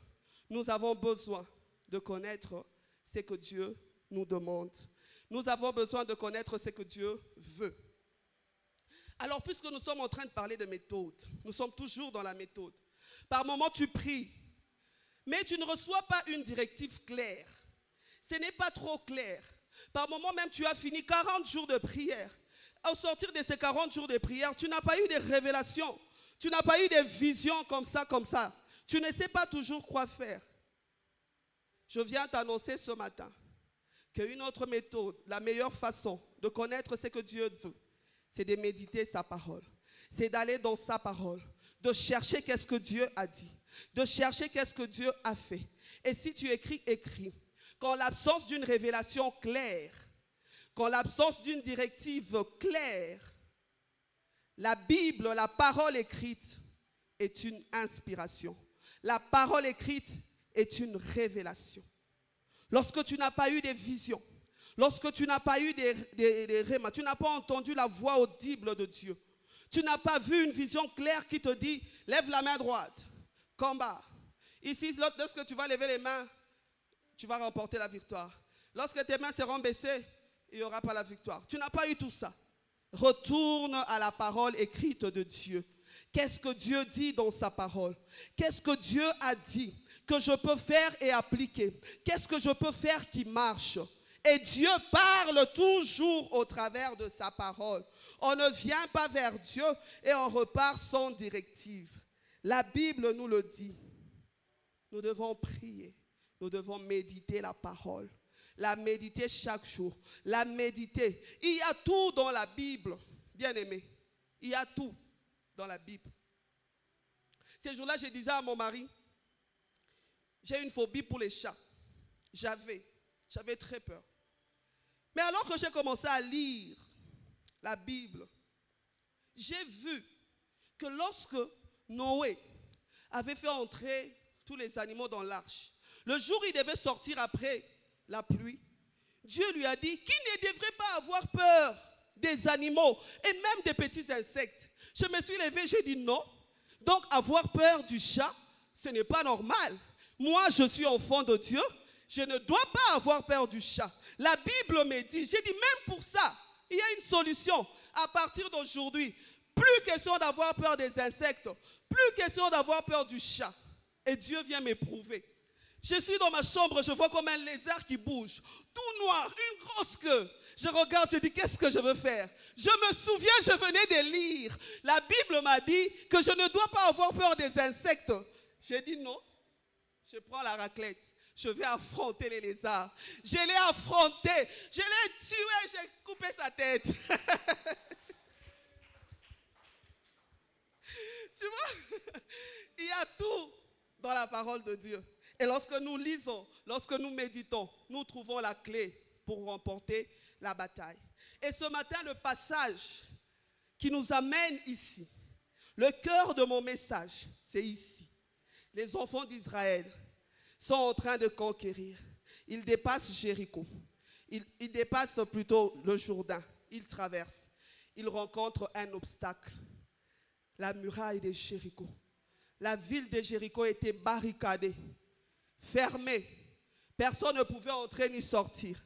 nous avons besoin de connaître ce que Dieu nous demande. Nous avons besoin de connaître ce que Dieu veut. Alors, puisque nous sommes en train de parler de méthode, nous sommes toujours dans la méthode. Par moments, tu pries, mais tu ne reçois pas une directive claire. Ce n'est pas trop clair. Par moments, même tu as fini 40 jours de prière. Au sortir de ces 40 jours de prière, tu n'as pas eu de révélations. Tu n'as pas eu de visions comme ça, comme ça. Tu ne sais pas toujours quoi faire. Je viens t'annoncer ce matin qu'une autre méthode, la meilleure façon de connaître ce que Dieu veut, c'est de méditer sa parole. C'est d'aller dans sa parole, de chercher qu'est-ce que Dieu a dit, de chercher qu'est-ce que Dieu a fait. Et si tu écris, écris. Qu'en l'absence d'une révélation claire, qu'en l'absence d'une directive claire, la Bible, la parole écrite est une inspiration. La parole écrite est une révélation. Lorsque tu n'as pas eu des visions, lorsque tu n'as pas eu des rémas, tu n'as pas entendu la voix audible de Dieu, tu n'as pas vu une vision claire qui te dit, lève la main droite, combat. Ici, lorsque tu vas lever les mains, tu vas remporter la victoire. Lorsque tes mains seront baissées, il n'y aura pas la victoire. Tu n'as pas eu tout ça. Retourne à la parole écrite de Dieu. Qu'est-ce que Dieu dit dans sa parole? Qu'est-ce que Dieu a dit que je peux faire et appliquer? Qu'est-ce que je peux faire qui marche? Et Dieu parle toujours au travers de sa parole. On ne vient pas vers Dieu et on repart sans directive. La Bible nous le dit. Nous devons prier. Nous devons méditer la parole. La méditer chaque jour. La méditer. Il y a tout dans la Bible, bien-aimé. Il y a tout dans la Bible. Ces jours-là, je disais à mon mari, j'ai une phobie pour les chats. J'avais très peur. Mais alors que j'ai commencé à lire la Bible, j'ai vu que lorsque Noé avait fait entrer tous les animaux dans l'arche, le jour où il devait sortir après la pluie, Dieu lui a dit qu'il ne devrait pas avoir peur des animaux et même des petits insectes. Je me suis levée, j'ai dit non. Donc avoir peur du chat, ce n'est pas normal. Moi, je suis enfant de Dieu, je ne dois pas avoir peur du chat. La Bible me dit, j'ai dit même pour ça, il y a une solution. À partir d'aujourd'hui, plus question d'avoir peur des insectes, plus question d'avoir peur du chat. Et Dieu vient m'éprouver. Je suis dans ma chambre, je vois comme un lézard qui bouge, tout noir, une grosse queue. Je regarde, je dis, qu'est-ce que je veux faire? Je me souviens, je venais de lire. La Bible m'a dit que je ne dois pas avoir peur des insectes. J'ai dit non, je prends la raclette. Je vais affronter les lézards. Je l'ai affronté, je l'ai tué, j'ai coupé sa tête. Tu vois, il y a tout dans la parole de Dieu. Et lorsque nous lisons, lorsque nous méditons, nous trouvons la clé pour remporter la bataille. Et ce matin, le passage qui nous amène ici, le cœur de mon message, c'est ici. Les enfants d'Israël sont en train de conquérir. Ils dépassent Jéricho. Ils dépassent plutôt le Jourdain. Ils traversent. Ils rencontrent un obstacle. La muraille de Jéricho. La ville de Jéricho était barricadée, fermée. Personne ne pouvait entrer ni sortir.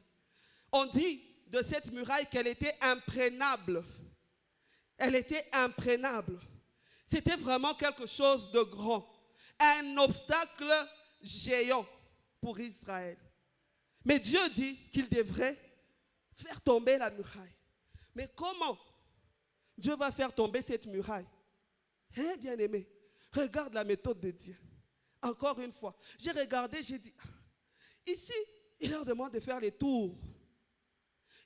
On dit de cette muraille qu'elle était imprégnable. Elle était imprégnable. C'était vraiment quelque chose de grand. Un obstacle géant pour Israël. Mais Dieu dit qu'il devrait faire tomber la muraille. Mais comment Dieu va faire tomber cette muraille? Hein, bien-aimé, regarde la méthode de Dieu. Encore une fois, j'ai regardé, j'ai dit, ici, il leur demande de faire les tours.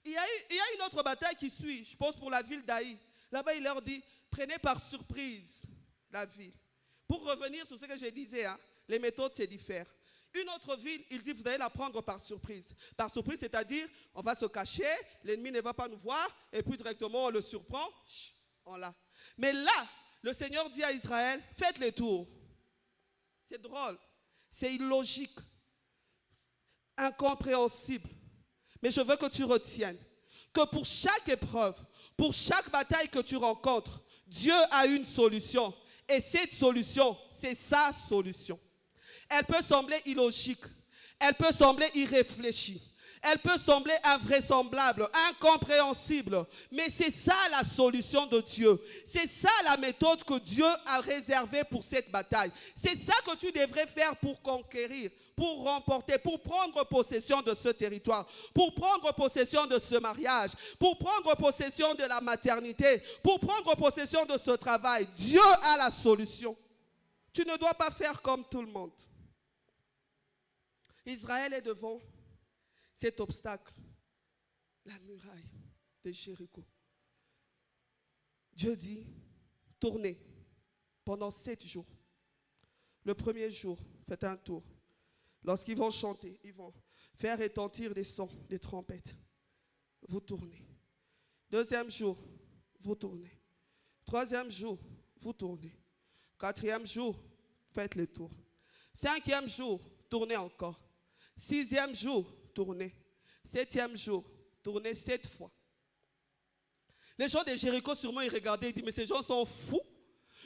Il y a une autre bataille qui suit, je pense pour la ville d'Aï. Là-bas, il leur dit, prenez par surprise la ville. Pour revenir sur ce que je disais, hein, les méthodes, c'est différent. Une autre ville, il dit, vous allez la prendre par surprise. Par surprise, c'est-à-dire, on va se cacher, l'ennemi ne va pas nous voir, et puis directement, on le surprend, on l'a. Mais là, le Seigneur dit à Israël, faites les tours. C'est drôle, c'est illogique, incompréhensible. Mais je veux que tu retiennes que pour chaque épreuve, pour chaque bataille que tu rencontres, Dieu a une solution. Et cette solution, c'est sa solution. Elle peut sembler illogique, elle peut sembler irréfléchie, Elle peut sembler invraisemblable, incompréhensible. Mais c'est ça la solution de Dieu. C'est ça la méthode que Dieu a réservée pour cette bataille. C'est ça que tu devrais faire pour conquérir, pour remporter, pour prendre possession de ce territoire, pour prendre possession de ce mariage, pour prendre possession de la maternité, pour prendre possession de ce travail. Dieu a la solution. Tu ne dois pas faire comme tout le monde. Israël est devant cet obstacle, la muraille de Jéricho. Dieu dit, tournez pendant 7 jours. Le premier jour, faites un tour. Lorsqu'ils vont chanter, ils vont faire retentir des sons, des trompettes. Vous tournez. Deuxième jour, vous tournez. Troisième jour, vous tournez. Quatrième jour, faites le tour. Cinquième jour, tournez encore. Sixième jour, tournez. Septième jour, tournez 7 fois. Les gens de Jéricho, sûrement, ils regardaient et disent, mais ces gens sont fous.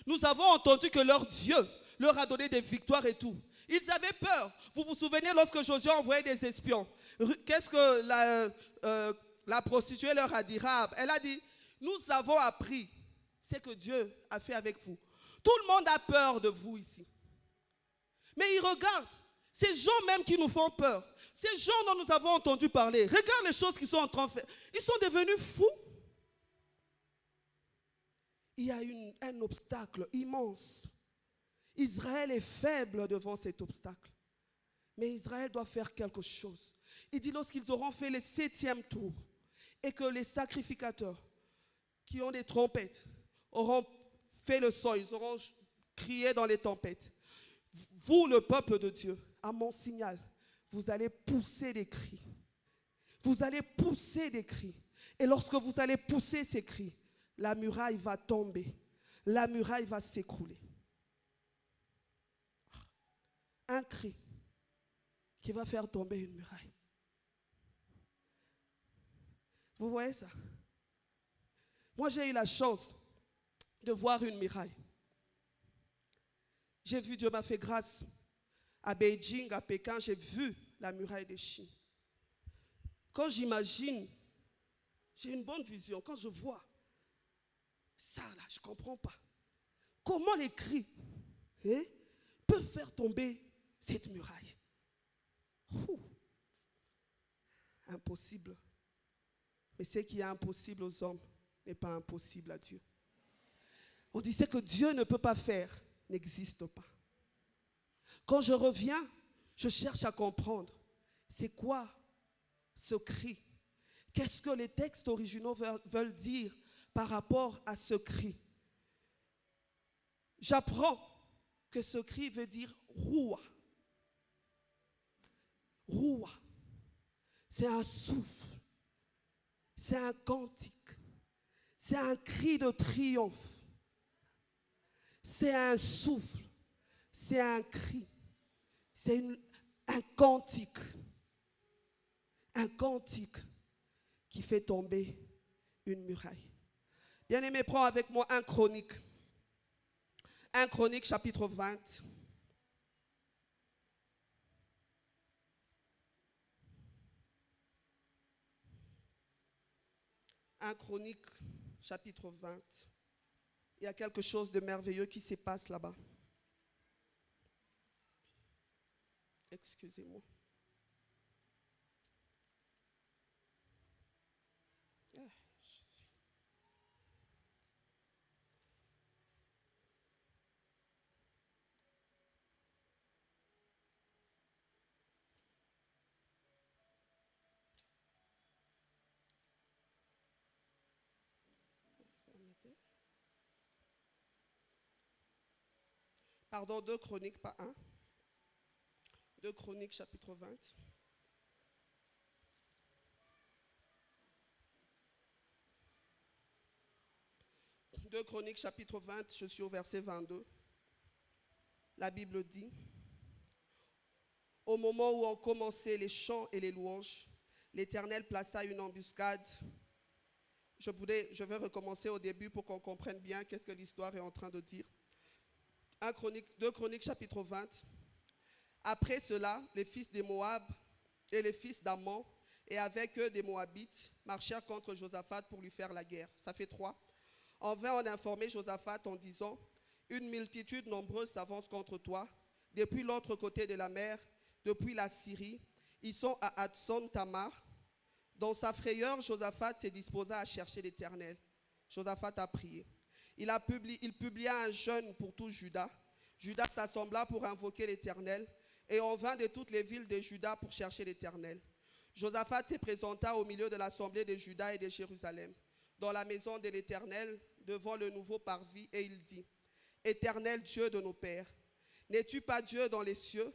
Nous avons entendu que leur Dieu leur a donné des victoires et tout. Ils avaient peur. Vous vous souvenez lorsque Josué envoyait des espions. Qu'est-ce que la prostituée leur a dit, Rahab? Elle a dit, nous avons appris ce que Dieu a fait avec vous. Tout le monde a peur de vous ici. Mais ils regardent. Ces gens même qui nous font peur, ces gens dont nous avons entendu parler, regarde les choses qu'ils sont en train de faire. Ils sont devenus fous. Il y a un obstacle immense. Israël est faible devant cet obstacle. Mais Israël doit faire quelque chose. Il dit lorsqu'ils auront fait le 7e tour et que les sacrificateurs qui ont des trompettes auront fait le son, ils auront crié dans les tempêtes. Vous, le peuple de Dieu, à mon signal, vous allez pousser des cris. Vous allez pousser des cris. Et lorsque vous allez pousser ces cris, la muraille va tomber. La muraille va s'écrouler. Un cri qui va faire tomber une muraille. Vous voyez ça? Moi, j'ai eu la chance de voir une muraille. J'ai vu, Dieu m'a fait grâce. À Beijing, à Pékin, j'ai vu la muraille de Chine. Quand j'imagine, j'ai une bonne vision. Quand je vois ça, là, je ne comprends pas. Comment les cris peuvent faire tomber cette muraille? Impossible. Mais ce qui est impossible aux hommes n'est pas impossible à Dieu. On disait que Dieu ne peut pas faire, n'existe pas. Quand je reviens, je cherche à comprendre. C'est quoi ce cri? Qu'est-ce que les textes originaux veulent dire par rapport à ce cri? J'apprends que ce cri veut dire roua. Roua. C'est un souffle. C'est un cantique. C'est un cri de triomphe. C'est un souffle. C'est un cri. C'est un cantique. Un cantique qui fait tomber une muraille. Bien-aimé, prends avec moi 1 Chronique. 1 Chronique chapitre 20. Un Chronique, chapitre 20. Il y a quelque chose de merveilleux qui se passe là-bas. Excusez-moi. Pardon, 2 Chroniques, pas 1. 2 Chroniques, chapitre 20. Deux Chroniques, chapitre 20, je suis au verset 22. La Bible dit, au moment où ont commencé les chants et les louanges, l'Éternel plaça une embuscade. Je vais recommencer au début pour qu'on comprenne bien qu'est-ce que l'histoire est en train de dire. 2 Chroniques, chapitre 20. Après cela, les fils de Moab et les fils d'Ammon et avec eux des Moabites marchèrent contre Josaphat pour lui faire la guerre. Ça fait 3. En vain on informait Josaphat en disant, une multitude nombreuse s'avance contre toi, depuis l'autre côté de la mer, depuis la Syrie. Ils sont à Hatson Tamar. Dans sa frayeur, Josaphat s'est disposa à chercher l'Éternel. Josaphat a prié. Il publia un jeûne pour tout Juda. Juda s'assembla pour invoquer l'Éternel, et on vint de toutes les villes de Juda pour chercher l'Éternel. Josaphat se présenta au milieu de l'assemblée de Juda et de Jérusalem, dans la maison de l'Éternel, devant le nouveau parvis, et il dit, Éternel Dieu de nos pères, n'es-tu pas Dieu dans les cieux?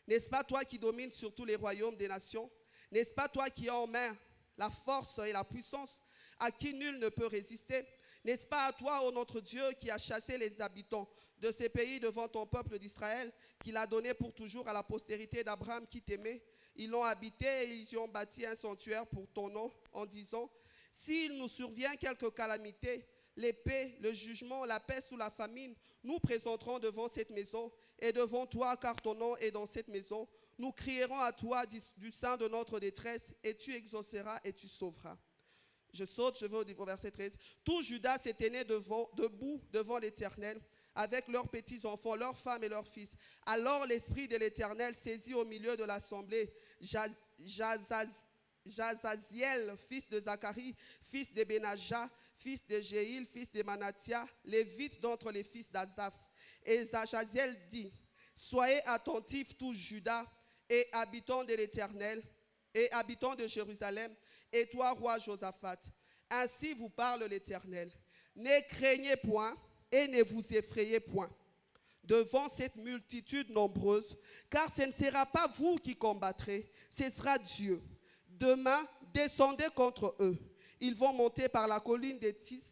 N'est-ce pas toi qui domines sur tous les royaumes des nations? N'est-ce pas toi qui as en main la force et la puissance, à qui nul ne peut résister? N'est-ce pas à toi, ô notre Dieu, qui a chassé les habitants de ces pays devant ton peuple d'Israël, qui l'a donné pour toujours à la postérité d'Abraham qui t'aimait? Ils l'ont habité et ils y ont bâti un sanctuaire pour ton nom, en disant, s'il nous survient quelque calamité, l'épée, le jugement, la peste ou la famine, nous présenterons devant cette maison et devant toi, car ton nom est dans cette maison. Nous crierons à toi du sein de notre détresse, et tu exauceras et tu sauveras. Je vais au verset 13. Tout Juda s'est tenu debout devant l'Éternel, avec leurs petits-enfants, leurs femmes et leurs fils. Alors l'Esprit de l'Éternel saisit au milieu de l'assemblée Jazaziel, fils de Zacharie, fils de Benaja, fils de Jéhil, fils de Manatia, lévite d'entre les fils d'Azaph. Et Jazaziel dit, soyez attentifs tous Juda et habitants de l'Éternel, et habitants de Jérusalem, et toi, roi Josaphat. Ainsi vous parle l'Éternel. Ne craignez point et ne vous effrayez point devant cette multitude nombreuse, car ce ne sera pas vous qui combattrez, ce sera Dieu. Demain, descendez contre eux. Ils vont monter par la colline des Tis,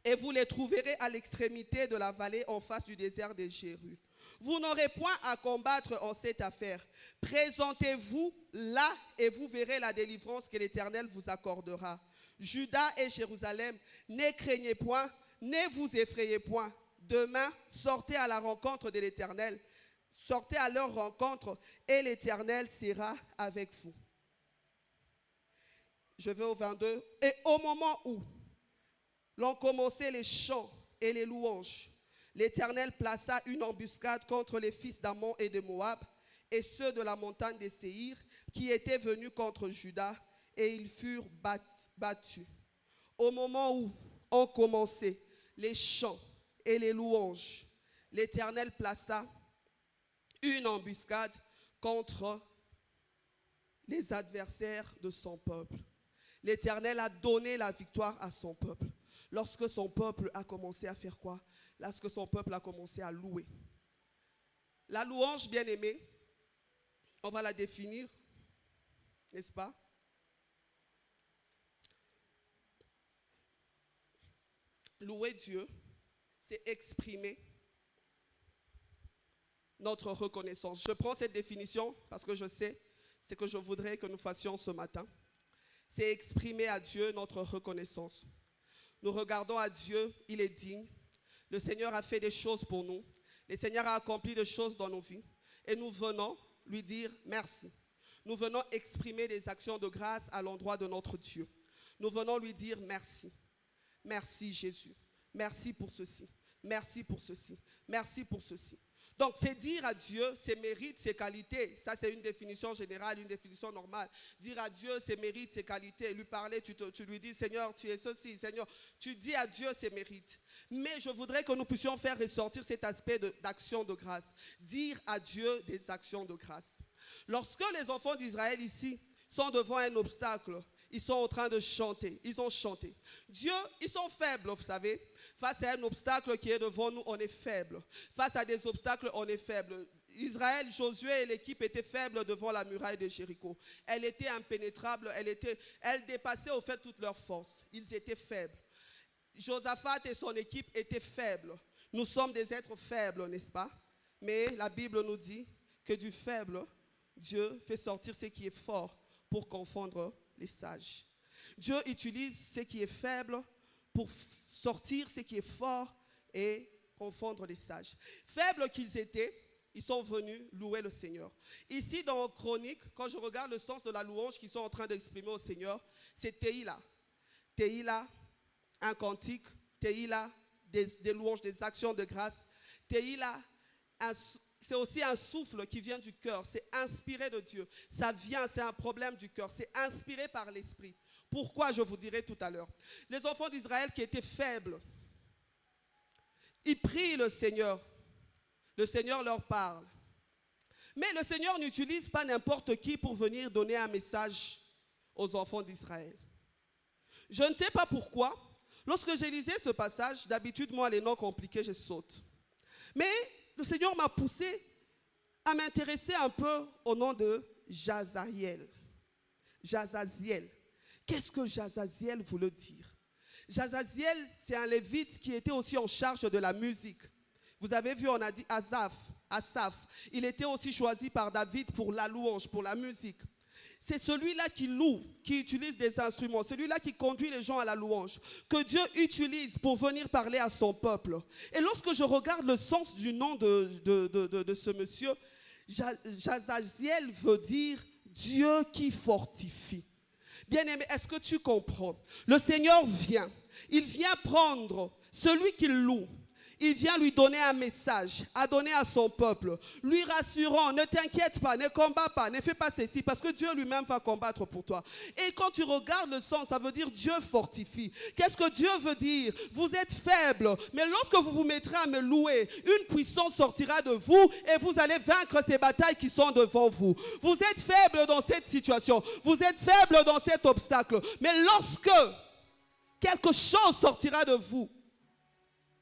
et vous les trouverez à l'extrémité de la vallée en face du désert de Jérul. Vous n'aurez point à combattre en cette affaire. Présentez-vous là et vous verrez la délivrance que l'Éternel vous accordera. Juda et Jérusalem, ne craignez point, ne vous effrayez point. Demain, sortez à la rencontre de l'Éternel. Sortez à leur rencontre et l'Éternel sera avec vous. Je vais au 22. Et au moment où l'on commençait les chants et les louanges, l'Éternel plaça une embuscade contre les fils d'Ammon et de Moab et ceux de la montagne des Séhir qui étaient venus contre Juda, et ils furent battus. Au moment où on commençait les chants et les louanges, l'Éternel plaça une embuscade contre les adversaires de son peuple. L'Éternel a donné la victoire à son peuple. Lorsque son peuple a commencé à faire quoi? Lorsque son peuple a commencé à louer. La louange, bien aimée, on va la définir, n'est-ce pas? Louer Dieu, c'est exprimer notre reconnaissance. Je prends cette définition parce que je sais ce que je voudrais que nous fassions ce matin. C'est exprimer à Dieu notre reconnaissance. Nous regardons à Dieu, il est digne. Le Seigneur a fait des choses pour nous. Le Seigneur a accompli des choses dans nos vies. Et nous venons lui dire merci. Nous venons exprimer des actions de grâce à l'endroit de notre Dieu. Nous venons lui dire merci. Merci Jésus. Merci pour ceci. Merci pour ceci. Merci pour ceci. Donc, c'est dire à Dieu ses mérites, ses qualités. Ça, c'est une définition générale, une définition normale. Dire à Dieu ses mérites, ses qualités. Lui parler, tu lui dis, Seigneur, tu es ceci. Seigneur, tu dis à Dieu ses mérites. Mais je voudrais que nous puissions faire ressortir cet aspect d'action de grâce. Dire à Dieu des actions de grâce. Lorsque les enfants d'Israël ici sont devant un obstacle, ils sont en train de chanter. Ils ont chanté. Dieu, ils sont faibles, vous savez. Face à un obstacle qui est devant nous, on est faible. Face à des obstacles, on est faible. Israël, Josué et l'équipe étaient faibles devant la muraille de Jéricho. Elle était impénétrable. Elle dépassait au fait toute leur force. Ils étaient faibles. Josaphat et son équipe étaient faibles. Nous sommes des êtres faibles, n'est-ce pas? Mais la Bible nous dit que du faible, Dieu fait sortir ce qui est fort pour confondre les sages. Dieu utilise ce qui est faible pour sortir ce qui est fort et confondre les sages. Faibles qu'ils étaient, ils sont venus louer le Seigneur. Ici, dans Chronique, quand je regarde le sens de la louange qu'ils sont en train d'exprimer au Seigneur, c'est Tehila. Tehila, un cantique. Tehila, des louanges, des actions de grâce. Tehila, c'est aussi un souffle qui vient du cœur. C'est inspiré de Dieu. Ça vient, c'est un problème du cœur. C'est inspiré par l'Esprit. Pourquoi, je vous dirai tout à l'heure. Les enfants d'Israël qui étaient faibles, ils prient le Seigneur. Le Seigneur leur parle. Mais le Seigneur n'utilise pas n'importe qui pour venir donner un message aux enfants d'Israël. Je ne sais pas pourquoi. Lorsque j'ai lisé ce passage, d'habitude, moi, les noms compliqués, je saute. Mais le Seigneur m'a poussé à m'intéresser un peu au nom de Jazaziel. Jazaziel. Qu'est-ce que Jazaziel voulait dire? Jazaziel, c'est un lévite qui était aussi en charge de la musique. Vous avez vu, on a dit Asaph. Il était aussi choisi par David pour la louange, pour la musique. C'est celui-là qui loue, qui utilise des instruments, celui-là qui conduit les gens à la louange, que Dieu utilise pour venir parler à son peuple. Et lorsque je regarde le sens du nom de ce monsieur, Jazaziel veut dire Dieu qui fortifie. Bien-aimé, est-ce que tu comprends? Le Seigneur vient, il vient prendre celui qui loue. Il vient lui donner un message, à donner à son peuple, lui rassurant, ne t'inquiète pas, ne combats pas, ne fais pas ceci, parce que Dieu lui-même va combattre pour toi. Et quand tu regardes le sens, ça veut dire Dieu fortifie. Qu'est-ce que Dieu veut dire? Vous êtes faible, mais lorsque vous vous mettrez à me louer, une puissance sortira de vous et vous allez vaincre ces batailles qui sont devant vous. Vous êtes faible dans cette situation, vous êtes faible dans cet obstacle, mais lorsque quelque chose sortira de vous,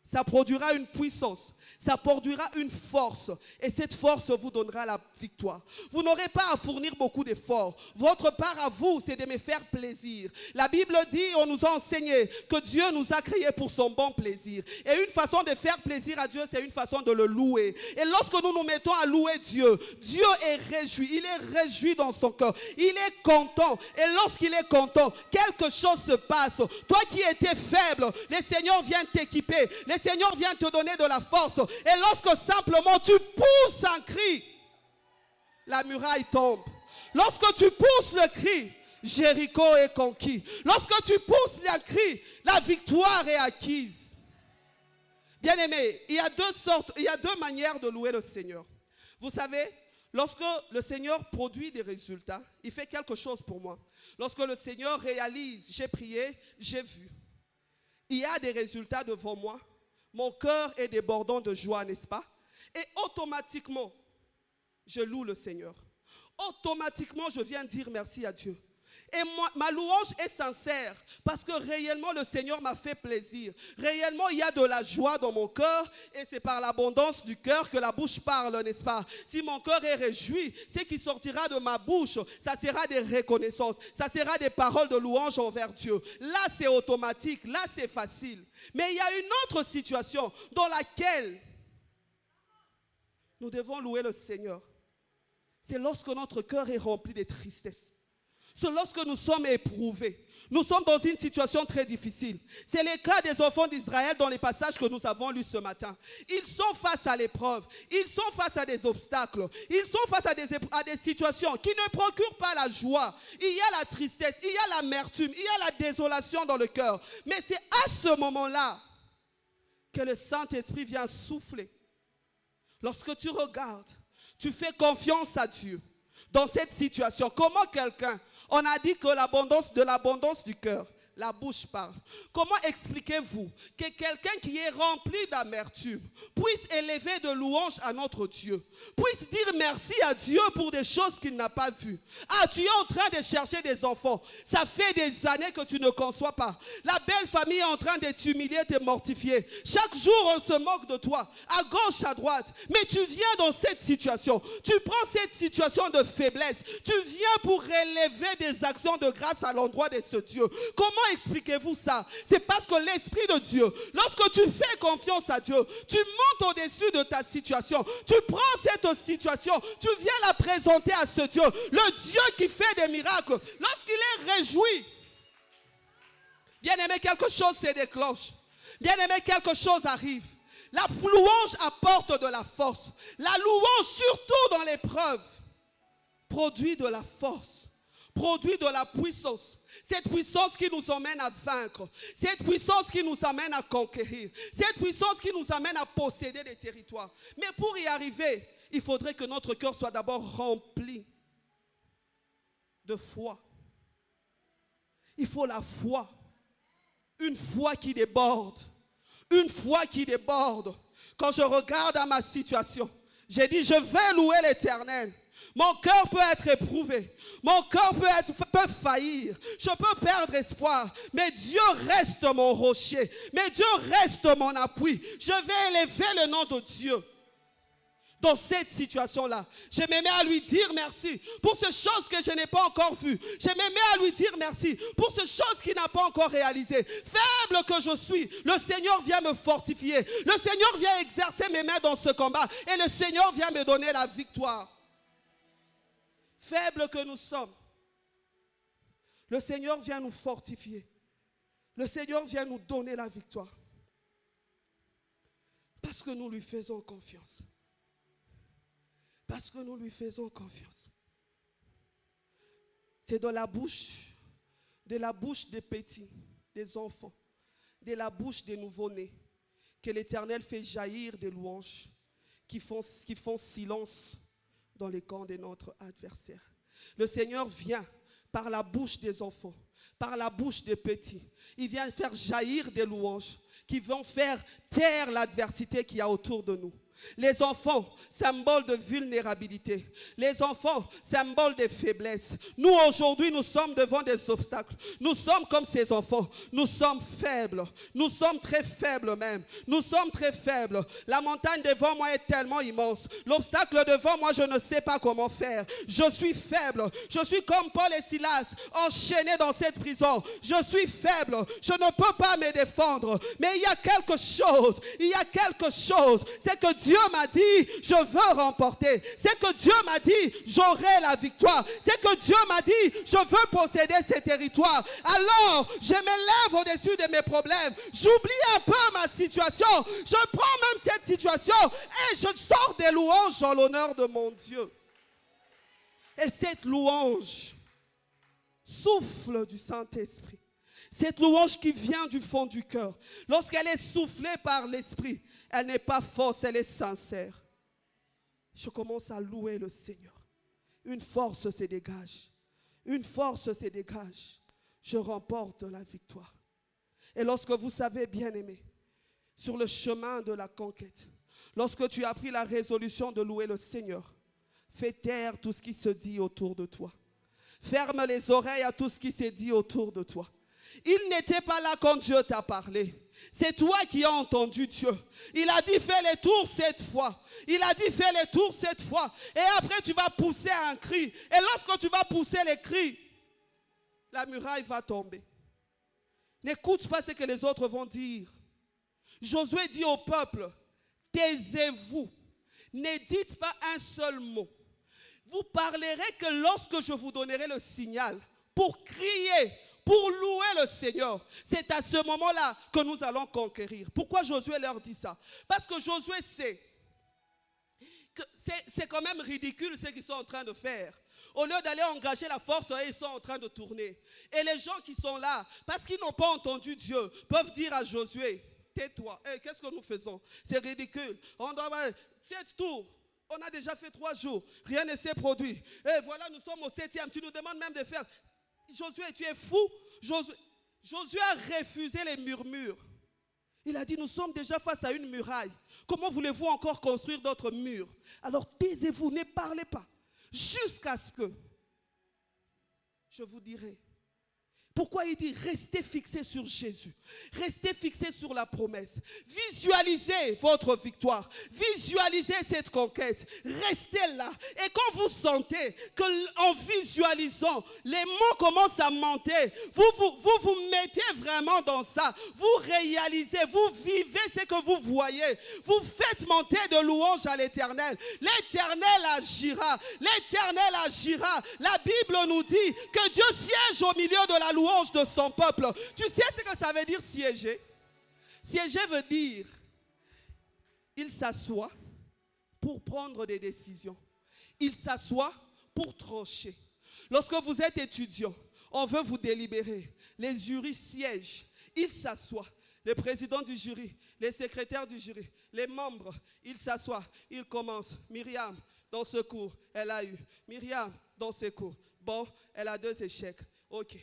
ça produira une puissance, ça produira une force. Et cette force vous donnera la victoire. Vous n'aurez pas à fournir beaucoup d'efforts. Votre part à vous, c'est de me faire plaisir. La Bible dit, on nous a enseigné que Dieu nous a créés pour son bon plaisir. Et une façon de faire plaisir à Dieu, c'est une façon de le louer. Et lorsque nous nous mettons à louer Dieu, Dieu est réjoui. Il est réjoui dans son cœur. Il est content. Et lorsqu'il est content, quelque chose se passe. Toi qui étais faible, le Seigneur vient t'équiper. Le Seigneur vient te donner de la force. Et lorsque simplement tu pousses un cri, la muraille tombe. Lorsque tu pousses le cri, Jéricho est conquis. Lorsque tu pousses le cri, la victoire est acquise. Bien-aimés, il y a deux manières de louer le Seigneur. Vous savez, lorsque le Seigneur produit des résultats, il fait quelque chose pour moi. Lorsque le Seigneur réalise, j'ai prié, j'ai vu. Il y a des résultats devant moi. Mon cœur est débordant de joie, n'est-ce pas? Et automatiquement, je loue le Seigneur. Automatiquement, je viens dire merci à Dieu. Et ma louange est sincère parce que réellement le Seigneur m'a fait plaisir. Réellement il y a de la joie dans mon cœur et c'est par l'abondance du cœur que la bouche parle, n'est-ce pas? Si mon cœur est réjoui, ce qui sortira de ma bouche, ça sera des reconnaissances, ça sera des paroles de louange envers Dieu. Là c'est automatique, là c'est facile. Mais il y a une autre situation dans laquelle nous devons louer le Seigneur. C'est lorsque notre cœur est rempli de tristesse. C'est lorsque nous sommes éprouvés. Nous sommes dans une situation très difficile. C'est le cas des enfants d'Israël dans les passages que nous avons lus ce matin. Ils sont face à l'épreuve. Ils sont face à des obstacles. Ils sont face à des situations qui ne procurent pas la joie. Il y a la tristesse, il y a l'amertume, il y a la désolation dans le cœur. Mais c'est à ce moment-là que le Saint-Esprit vient souffler. Lorsque tu regardes, tu fais confiance à Dieu. Dans cette situation, comment quelqu'un, on a dit que de l'abondance du cœur, la bouche parle. Comment expliquez-vous que quelqu'un qui est rempli d'amertume puisse élever de louanges à notre Dieu, puisse dire merci à Dieu pour des choses qu'il n'a pas vues? Ah, tu es en train de chercher des enfants. Ça fait des années que tu ne conçois pas. La belle famille est en train de t'humilier, de te mortifier. Chaque jour, on se moque de toi, à gauche, à droite. Mais tu viens dans cette situation. Tu prends cette situation de faiblesse. Tu viens pour élever des actions de grâce à l'endroit de ce Dieu. Comment expliquez-vous ça? C'est parce que l'Esprit de Dieu, lorsque tu fais confiance à Dieu, tu montes au-dessus de ta situation. Tu prends cette situation, tu viens la présenter à ce Dieu. Le Dieu qui fait des miracles. Lorsqu'il est réjoui, bien aimé, quelque chose se déclenche. Bien aimé, quelque chose arrive. La louange apporte de la force. La louange, surtout dans l'épreuve, produit de la force, produit de la puissance. Cette puissance qui nous emmène à vaincre, cette puissance qui nous amène à conquérir, cette puissance qui nous amène à posséder des territoires. Mais pour y arriver, il faudrait que notre cœur soit d'abord rempli de foi. Il faut la foi, une foi qui déborde, une foi qui déborde. Quand je regarde à ma situation, j'ai dit je vais louer l'Éternel. Mon cœur peut être éprouvé, mon cœur peut faillir, je peux perdre espoir, mais Dieu reste mon rocher, mais Dieu reste mon appui. Je vais élever le nom de Dieu. Dans cette situation-là, je me mets à lui dire merci pour ces choses que je n'ai pas encore vues. Je me mets à lui dire merci pour ces choses qu'il n'a pas encore réalisées. Faible que je suis, le Seigneur vient me fortifier. Le Seigneur vient exercer mes mains dans ce combat et le Seigneur vient me donner la victoire. Faible que nous sommes, le Seigneur vient nous fortifier. Le Seigneur vient nous donner la victoire. Parce que nous lui faisons confiance. Parce que nous lui faisons confiance. C'est de la bouche des petits, des enfants, de la bouche des nouveau-nés, que l'Éternel fait jaillir des louanges qui font silence dans les camps de notre adversaire. Le Seigneur vient par la bouche des enfants, par la bouche des petits. Il vient faire jaillir des louanges qui vont faire taire l'adversité qu'il y a autour de nous. Les enfants, symbole de vulnérabilité. Les enfants, symbole de faiblesse. Nous, aujourd'hui, nous sommes devant des obstacles. Nous sommes comme ces enfants. Nous sommes faibles. Nous sommes très faibles même. Nous sommes très faibles. La montagne devant moi est tellement immense. L'obstacle devant moi, je ne sais pas comment faire. Je suis faible. Je suis comme Paul et Silas, enchaînés dans cette prison. Je suis faible. Je ne peux pas me défendre. Mais il y a quelque chose. Il y a quelque chose. C'est que Dieu m'a dit, je veux remporter. C'est que Dieu m'a dit, j'aurai la victoire. C'est que Dieu m'a dit, je veux posséder ces territoires. Alors, je m'élève au-dessus de mes problèmes. J'oublie un peu ma situation. Je prends même cette situation et je sors des louanges en l'honneur de mon Dieu. Et cette louange souffle du Saint-Esprit. Cette louange qui vient du fond du cœur. Lorsqu'elle est soufflée par l'Esprit, elle n'est pas fausse, elle est sincère. Je commence à louer le Seigneur. Une force se dégage. Une force se dégage. Je remporte la victoire. Et lorsque vous savez, bien-aimés, sur le chemin de la conquête, lorsque tu as pris la résolution de louer le Seigneur, fais taire tout ce qui se dit autour de toi. Ferme les oreilles à tout ce qui s'est dit autour de toi. Il n'était pas là quand Dieu t'a parlé. C'est toi qui as entendu Dieu. Il a dit fais les tours cette fois. Il a dit fais les tours cette fois. Et après tu vas pousser un cri. Et lorsque tu vas pousser les cris, la muraille va tomber. N'écoute pas ce que les autres vont dire. Josué dit au peuple, taisez-vous. Ne dites pas un seul mot. Vous parlerez que lorsque je vous donnerai le signal pour crier, pour louer le Seigneur. C'est à ce moment-là que nous allons conquérir. Pourquoi Josué leur dit ça? Parce que Josué sait que c'est quand même ridicule ce qu'ils sont en train de faire. Au lieu d'aller engager la force, ils sont en train de tourner. Et les gens qui sont là, parce qu'ils n'ont pas entendu Dieu, peuvent dire à Josué, tais-toi. Qu'est-ce que nous faisons? C'est ridicule. On doit 7 tours. On a déjà fait 3 jours. Rien ne s'est produit. Et voilà, nous sommes au 7e. Tu nous demandes même de faire. Josué, tu es fou. Josué a refusé les murmures. Il a dit, nous sommes déjà face à une muraille. Comment voulez-vous encore construire d'autres murs? Alors taisez-vous, ne parlez pas. Jusqu'à ce que je vous dirai. Pourquoi il dit restez fixés sur Jésus, restez fixés sur la promesse, visualisez votre victoire, visualisez cette conquête, restez là. Et quand vous sentez qu'en visualisant, les mots commencent à monter, vous mettez vraiment dans ça, vous réalisez, vous vivez ce que vous voyez, vous faites monter de louanges à l'Éternel. L'Éternel agira, l'Éternel agira. La Bible nous dit que Dieu siège au milieu de la louange de son peuple. Tu sais ce que ça veut dire siéger? Siéger veut dire il s'assoit pour prendre des décisions. Il s'assoit pour trancher. Lorsque vous êtes étudiant, on veut vous délibérer. Les jurys siègent. Ils s'assoient. Le président du jury, les secrétaires du jury, les membres, ils s'assoient. Ils commencent. Myriam, dans ce cours, elle a eu. Myriam, dans ce cours. Bon, elle a 2 échecs. Ok.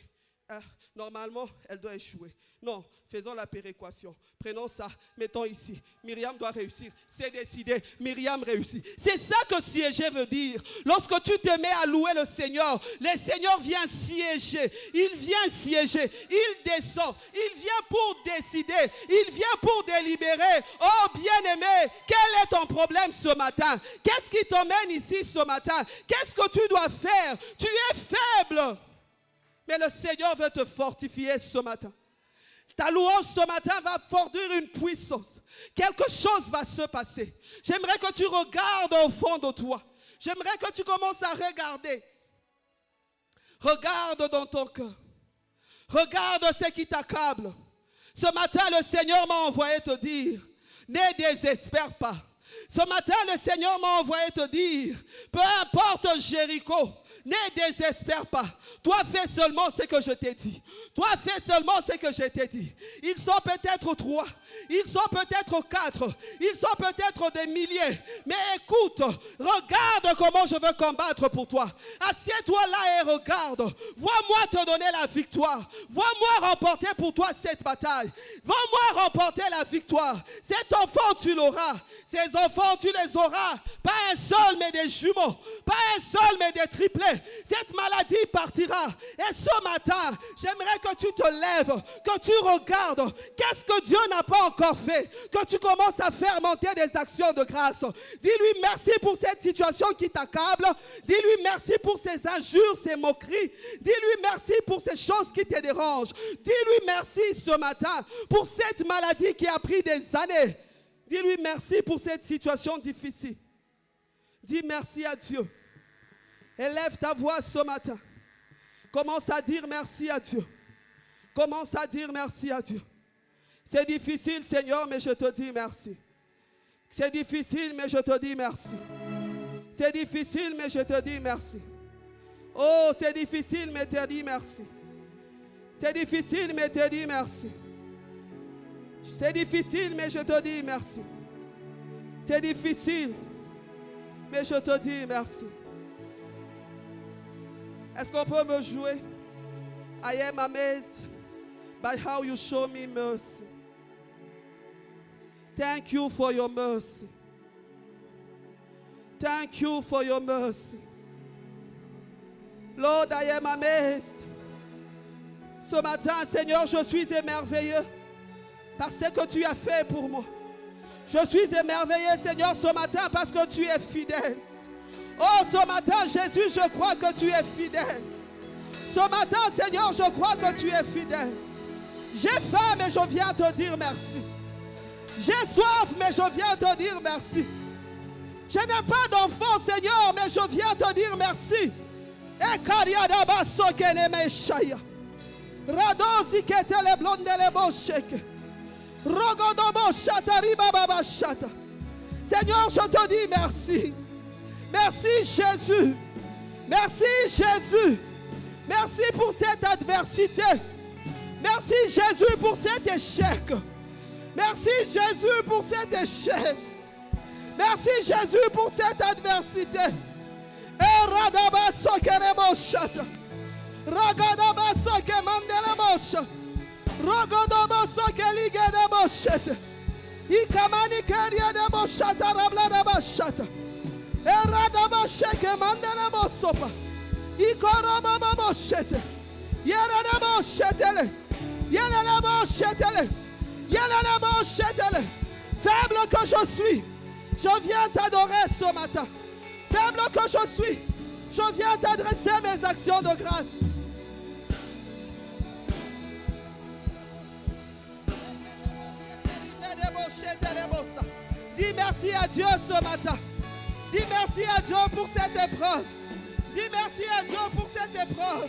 Normalement, elle doit échouer. Non, faisons la péréquation. Prenons ça, mettons ici. Myriam doit réussir. C'est décidé. Myriam réussit. C'est ça que siéger veut dire. Lorsque tu te mets à louer le Seigneur vient siéger. Il vient siéger. Il descend. Il vient pour décider. Il vient pour délibérer. Oh bien-aimé, quel est ton problème ce matin? Qu'est-ce qui t'emmène ici ce matin? Qu'est-ce que tu dois faire? Tu es faible. Mais le Seigneur veut te fortifier ce matin. Ta louange ce matin va fournir une puissance. Quelque chose va se passer. J'aimerais que tu regardes au fond de toi. J'aimerais que tu commences à regarder. Regarde dans ton cœur. Regarde ce qui t'accable. Ce matin, le Seigneur m'a envoyé te dire, ne désespère pas. Ce matin, le Seigneur m'a envoyé te dire, peu importe Jéricho, ne désespère pas. Toi, fais seulement ce que je t'ai dit. Toi, fais seulement ce que je t'ai dit. Ils sont peut-être 3, ils sont peut-être 4, ils sont peut-être des milliers. Mais écoute, regarde comment je veux combattre pour toi. Assieds-toi là et regarde. Vois-moi te donner la victoire. Vois-moi remporter pour toi cette bataille. Vois-moi remporter la victoire. Cet enfant, tu l'auras. Ces enfants, tu les auras. Pas un seul, mais des jumeaux. Pas un seul, mais des triplés. Cette maladie partira. Et ce matin, j'aimerais que tu te lèves, que tu regardes. Qu'est-ce que Dieu n'a pas encore fait? Que tu commences à faire monter des actions de grâce. Dis-lui merci pour cette situation qui t'accable. Dis-lui merci pour ces injures, ces moqueries. Dis-lui merci pour ces choses qui te dérangent. Dis-lui merci ce matin pour cette maladie qui a pris des années. Dis-lui merci pour cette situation difficile. Dis merci à Dieu. Élève ta voix ce matin. Commence à dire merci à Dieu. Commence à dire merci à Dieu. C'est difficile, Seigneur, mais je te dis merci. C'est difficile, mais je te dis merci. C'est difficile, mais je te dis merci. Oh, c'est difficile, mais je te dis merci. C'est difficile, mais je te dis merci. C'est difficile, mais je te dis merci. C'est difficile, mais je te dis merci. Est-ce qu'on peut me jouer? I am amazed by how you show me mercy. Thank you for your mercy. Thank you for your mercy. Lord, I am amazed. Ce matin, Seigneur, je suis émerveillé par ce que tu as fait pour moi. Je suis émerveillé, Seigneur, ce matin parce que tu es fidèle. Oh, ce matin, Jésus, je crois que tu es fidèle. Ce matin, Seigneur, je crois que tu es fidèle. J'ai faim, mais je viens te dire merci. J'ai soif, mais je viens te dire merci. Je n'ai pas d'enfant, Seigneur, mais je viens te dire merci. Seigneur, je te dis merci. Merci Jésus. Merci Jésus. Merci pour cette adversité. Merci Jésus pour cet échec. Merci Jésus pour cet échec. Merci Jésus pour cette adversité. Faible que je suis, je viens t'adorer ce matin. Faible que je suis, je viens t'adresser mes actions de grâce. Dis merci à Dieu ce matin. Dis merci à Dieu pour cette épreuve. Dis merci à Dieu pour cette épreuve.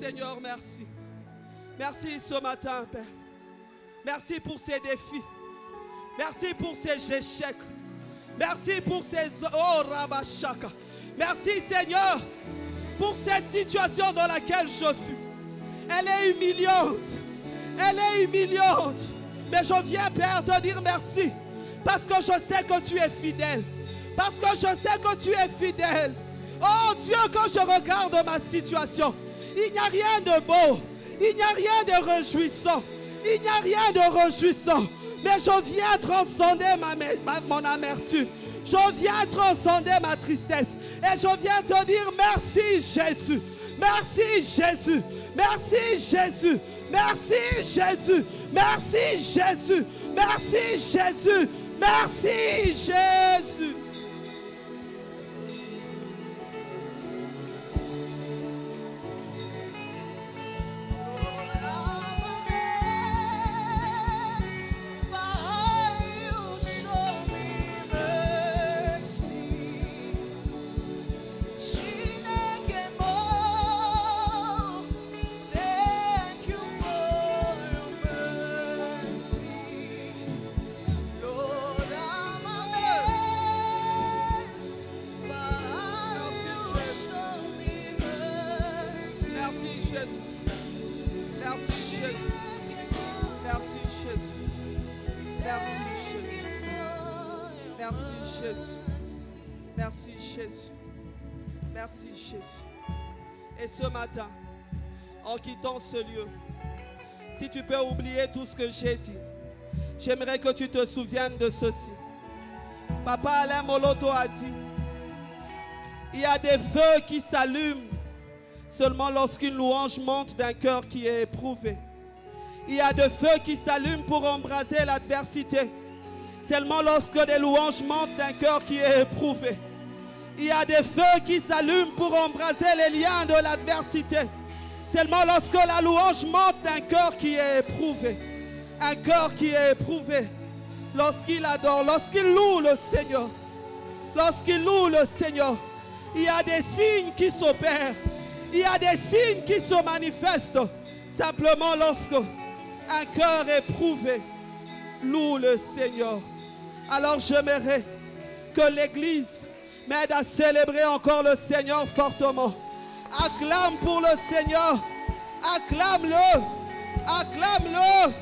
Seigneur, merci. Merci ce matin, Père. Merci pour ces défis. Merci pour ces échecs. Merci pour ces... Oh, Rabashaka. Merci, Seigneur, pour cette situation dans laquelle je suis. Elle est humiliante. Elle est humiliante. Mais je viens, Père, te dire merci. Parce que je sais que tu es fidèle. Parce que je sais que tu es fidèle. Oh Dieu, quand je regarde ma situation, il n'y a rien de beau. Il n'y a rien de réjouissant. Il n'y a rien de réjouissant. Mais je viens transcender mon amertume. Je viens transcender ma tristesse. Et je viens te dire merci Jésus. Merci Jésus. Merci Jésus. Merci Jésus. Merci Jésus. Merci Jésus. Merci Jésus. Merci Jésus. Et ce matin, en quittant ce lieu, si tu peux oublier tout ce que j'ai dit, j'aimerais que tu te souviennes de ceci. Papa Alain Moloto a dit, il y a des feux qui s'allument seulement lorsqu'une louange monte d'un cœur qui est éprouvé. Il y a des feux qui s'allument pour embraser l'adversité seulement lorsque des louanges montent d'un cœur qui est éprouvé. Il y a des feux qui s'allument pour embraser les liens de l'adversité seulement lorsque la louange monte d'un cœur qui est éprouvé. Un cœur qui est éprouvé lorsqu'il adore, lorsqu'il loue le Seigneur. Lorsqu'il loue le Seigneur, il y a des signes qui s'opèrent. Il y a des signes qui se manifestent simplement lorsque un cœur éprouvé loue le Seigneur. Alors j'aimerais que l'Église m'aide à célébrer encore le Seigneur fortement. Acclame pour le Seigneur. Acclame-le. Acclame-le.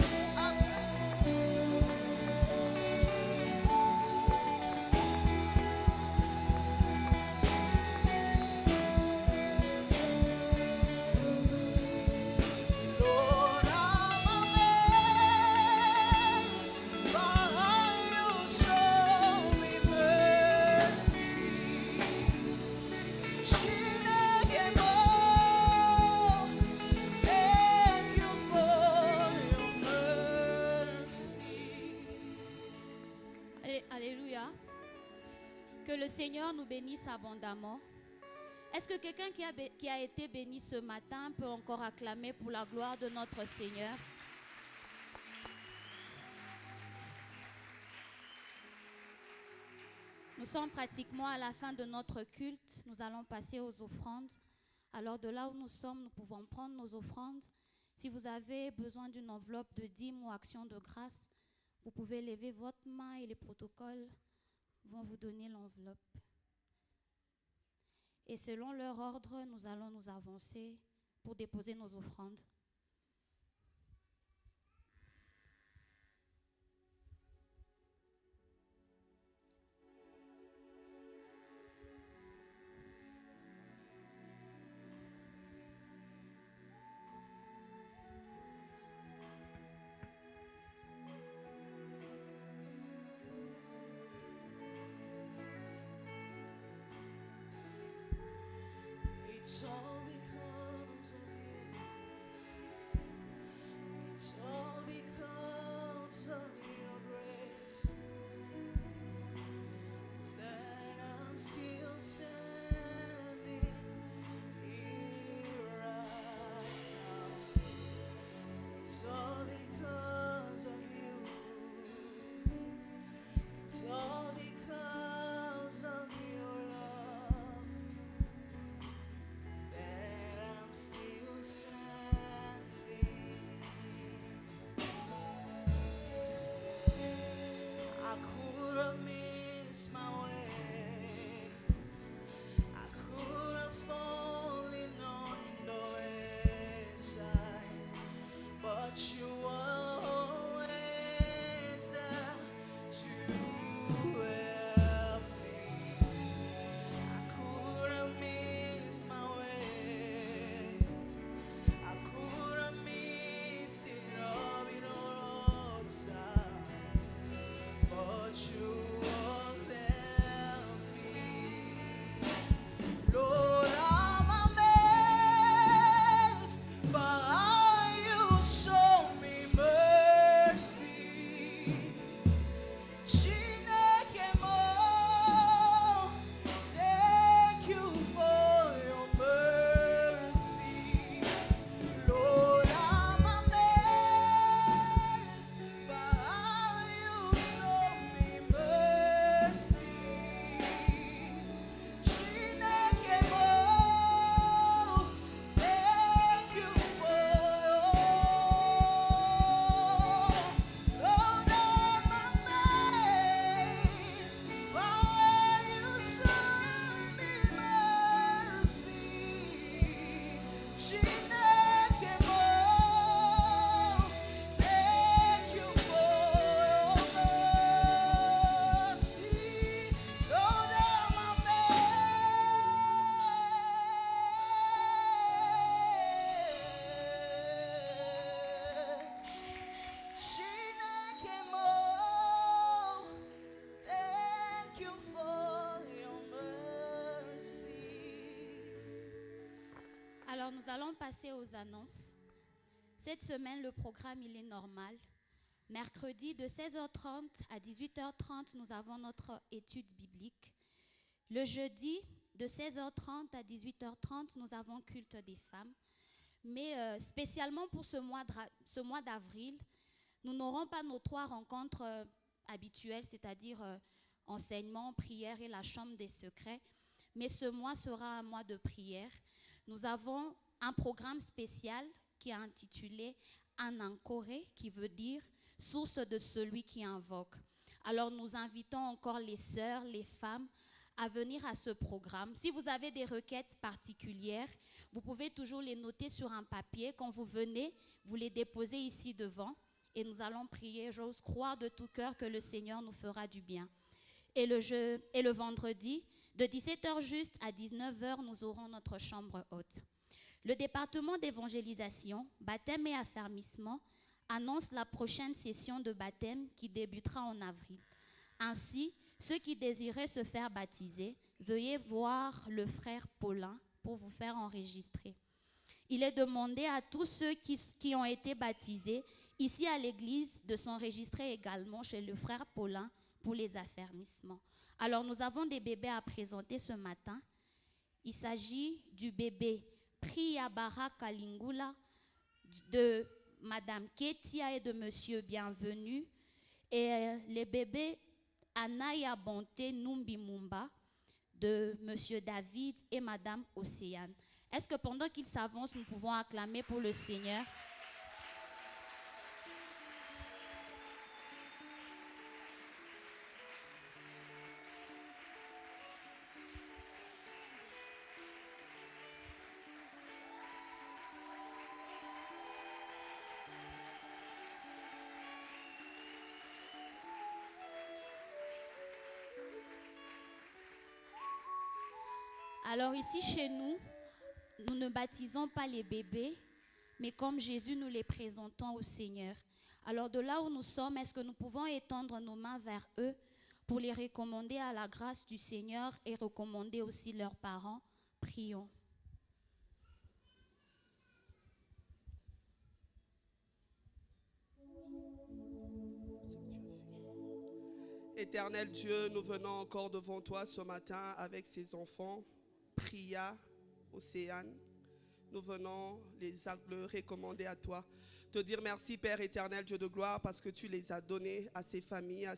Alléluia. Que le Seigneur nous bénisse abondamment. Est-ce que quelqu'un qui a été béni ce matin peut encore acclamer pour la gloire de notre Seigneur? Nous sommes pratiquement à la fin de notre culte. Nous allons passer aux offrandes. Alors de là où nous sommes, nous pouvons prendre nos offrandes. Si vous avez besoin d'une enveloppe de dîmes ou action de grâce, vous pouvez lever votre main et les protocoles vont vous donner l'enveloppe. Et selon leur ordre, nous allons nous avancer pour déposer nos offrandes. It's all because of you. passer aux annonces. Cette semaine, le programme, il est normal. Mercredi, de 16h30 à 18h30, nous avons notre étude biblique. Le jeudi, de 16h30 à 18h30, nous avons culte des femmes. Mais spécialement pour ce mois d'avril, nous n'aurons pas nos 3 rencontres habituelles, c'est-à-dire enseignement, prière et la chambre des secrets. Mais ce mois sera un mois de prière. Nous avons un programme spécial qui est intitulé Anankoré, qui veut dire source de celui qui invoque. Alors nous invitons encore les sœurs, les femmes à venir à ce programme. Si vous avez des requêtes particulières, vous pouvez toujours les noter sur un papier. Quand vous venez, vous les déposez ici devant et nous allons prier. J'ose croire de tout cœur que le Seigneur nous fera du bien. Et le vendredi, de 17h juste à 19h, nous aurons notre chambre haute. Le département d'évangélisation, baptême et affermissement annonce la prochaine session de baptême qui débutera en avril. Ainsi, ceux qui désiraient se faire baptiser, veuillez voir le frère Paulin pour vous faire enregistrer. Il est demandé à tous ceux qui ont été baptisés ici à l'église de s'enregistrer également chez le frère Paulin pour les affermissements. Alors nous avons des bébés à présenter ce matin. Il s'agit du bébé Priyabara Kalingula, de Madame Ketia et de Monsieur Bienvenu, et les bébés Anaya Bonté Numbi Mumba, de Monsieur David et Madame Océane. Est-ce que pendant qu'ils s'avancent, nous pouvons acclamer pour le Seigneur? Alors ici chez nous, nous ne baptisons pas les bébés, mais comme Jésus, nous les présentons au Seigneur. Alors de là où nous sommes, est-ce que nous pouvons étendre nos mains vers eux pour les recommander à la grâce du Seigneur et recommander aussi leurs parents? Prions. Éternel Dieu, nous venons encore devant toi ce matin avec ces enfants. Priya, Océane, nous venons les recommander à toi. Te dire merci Père éternel, Dieu de gloire, parce que tu les as donnés à ces familles,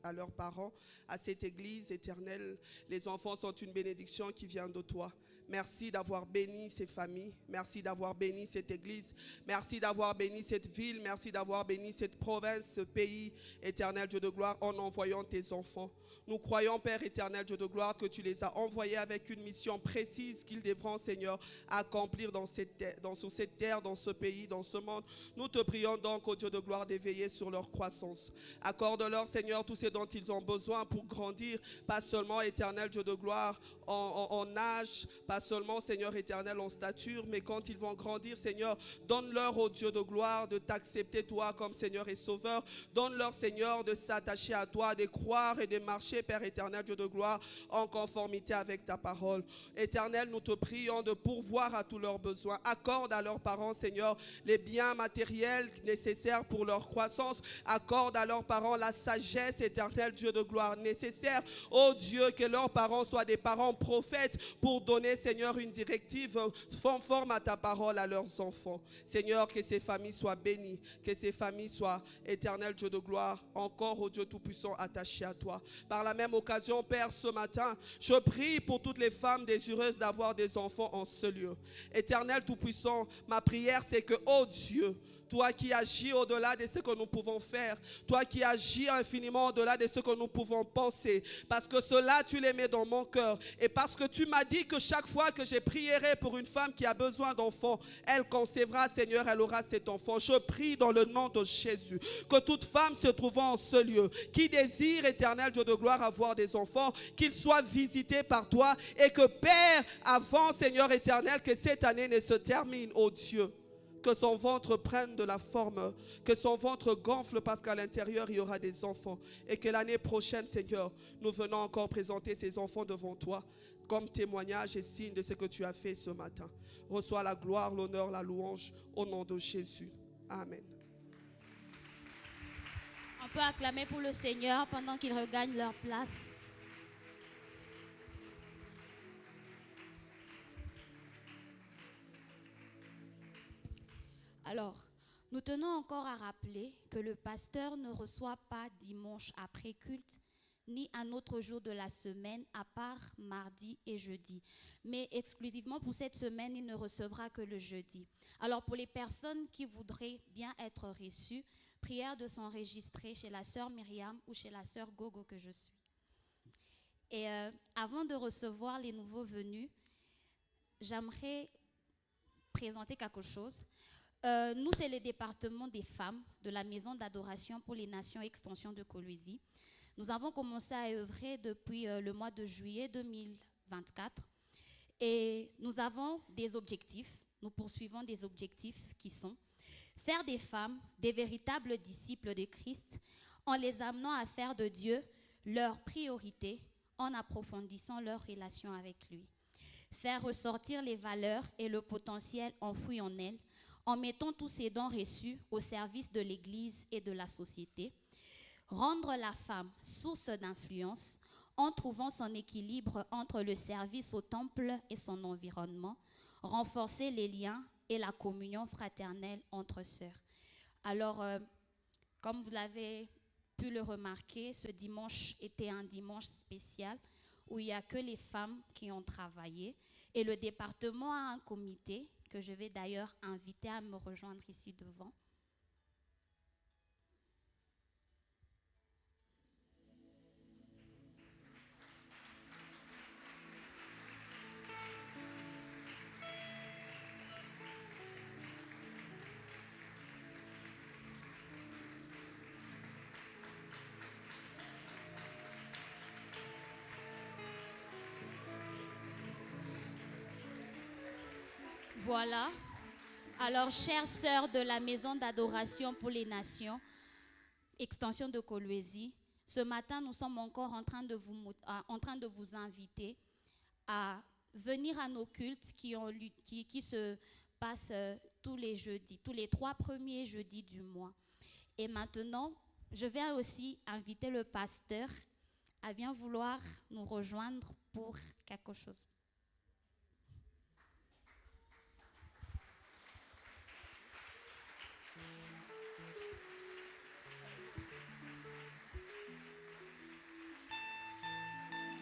à leurs parents, à cette église éternelle. Les enfants sont une bénédiction qui vient de toi. Merci d'avoir béni ces familles. Merci d'avoir béni cette église. Merci d'avoir béni cette ville. Merci d'avoir béni cette province, ce pays, éternel Dieu de gloire, en envoyant tes enfants. Nous croyons, Père éternel Dieu de gloire, que tu les as envoyés avec une mission précise qu'ils devront, Seigneur, accomplir sur cette terre, dans ce pays, dans ce monde. Nous te prions donc, ô Dieu de gloire, d'éveiller sur leur croissance. Accorde-leur, Seigneur, tout ce dont ils ont besoin pour grandir, pas seulement, éternel Dieu de gloire, en âge, pas seulement, Seigneur éternel, en stature, mais quand ils vont grandir, Seigneur, donne-leur, ô Dieu de gloire, de t'accepter, toi, comme Seigneur et Sauveur. Donne-leur, Seigneur, de s'attacher à toi, de croire et de marcher, Père éternel, Dieu de gloire, en conformité avec ta parole. Éternel, nous te prions de pourvoir à tous leurs besoins. Accorde à leurs parents, Seigneur, les biens matériels nécessaires pour leur croissance. Accorde à leurs parents la sagesse, éternel Dieu de gloire, nécessaire. Oh Dieu, que leurs parents soient des parents prophètes pour donner, Seigneur, une directive conforme à ta parole à leurs enfants. Seigneur, que ces familles soient bénies, que ces familles soient, éternel Dieu de gloire, encore, oh Dieu Tout-Puissant, attachées à toi. Par la même occasion, Père, ce matin, je prie pour toutes les femmes désireuses d'avoir des enfants en ce lieu. Éternel Tout-Puissant, ma prière, c'est que, oh Dieu, toi qui agis au-delà de ce que nous pouvons faire, toi qui agis infiniment au-delà de ce que nous pouvons penser, parce que cela, tu les mets dans mon cœur, et parce que tu m'as dit que chaque fois que je prierai pour une femme qui a besoin d'enfants, elle concevra, Seigneur, elle aura cet enfant. Je prie dans le nom de Jésus, que toute femme se trouvant en ce lieu, qui désire, éternel Dieu de gloire, avoir des enfants, qu'ils soient visités par toi, et que Père, avant, Seigneur éternel, que cette année ne se termine, oh Dieu, que son ventre prenne de la forme, que son ventre gonfle parce qu'à l'intérieur, il y aura des enfants. Et que l'année prochaine, Seigneur, nous venons encore présenter ces enfants devant toi comme témoignage et signe de ce que tu as fait ce matin. Reçois la gloire, l'honneur, la louange au nom de Jésus. Amen. On peut acclamer pour le Seigneur pendant qu'ils regagnent leur place. Alors, nous tenons encore à rappeler que le pasteur ne reçoit pas dimanche après culte, ni un autre jour de la semaine, à part mardi et jeudi. Mais exclusivement pour cette semaine, il ne recevra que le jeudi. Alors, pour les personnes qui voudraient bien être reçues, prière de s'enregistrer chez la sœur Myriam ou chez la sœur Gogo que je suis. Et avant de recevoir les nouveaux venus, j'aimerais présenter quelque chose. Nous, c'est le département des femmes de la Maison d'adoration pour les nations extension de Kolwezi. Nous avons commencé à œuvrer depuis le mois de juillet 2024 et nous avons des objectifs. Nous poursuivons des objectifs qui sont faire des femmes des véritables disciples de Christ en les amenant à faire de Dieu leur priorité en approfondissant leur relation avec lui. Faire ressortir les valeurs et le potentiel enfoui en elles en mettant tous ces dons reçus au service de l'Église et de la société. Rendre la femme source d'influence en trouvant son équilibre entre le service au temple et son environnement. Renforcer les liens et la communion fraternelle entre sœurs. Alors, comme vous l'avez pu le remarquer, ce dimanche était un dimanche spécial où il n'y a que les femmes qui ont travaillé. Et le département a un comité que je vais d'ailleurs inviter à me rejoindre ici devant. Voilà. Alors, chères sœurs de la Maison d'adoration pour les nations, extension de Kolwezi, ce matin, nous sommes encore en train de vous inviter à venir à nos cultes qui se passent tous les jeudis, tous les 3 premiers jeudis du mois. Et maintenant, je viens aussi inviter le pasteur à bien vouloir nous rejoindre pour quelque chose.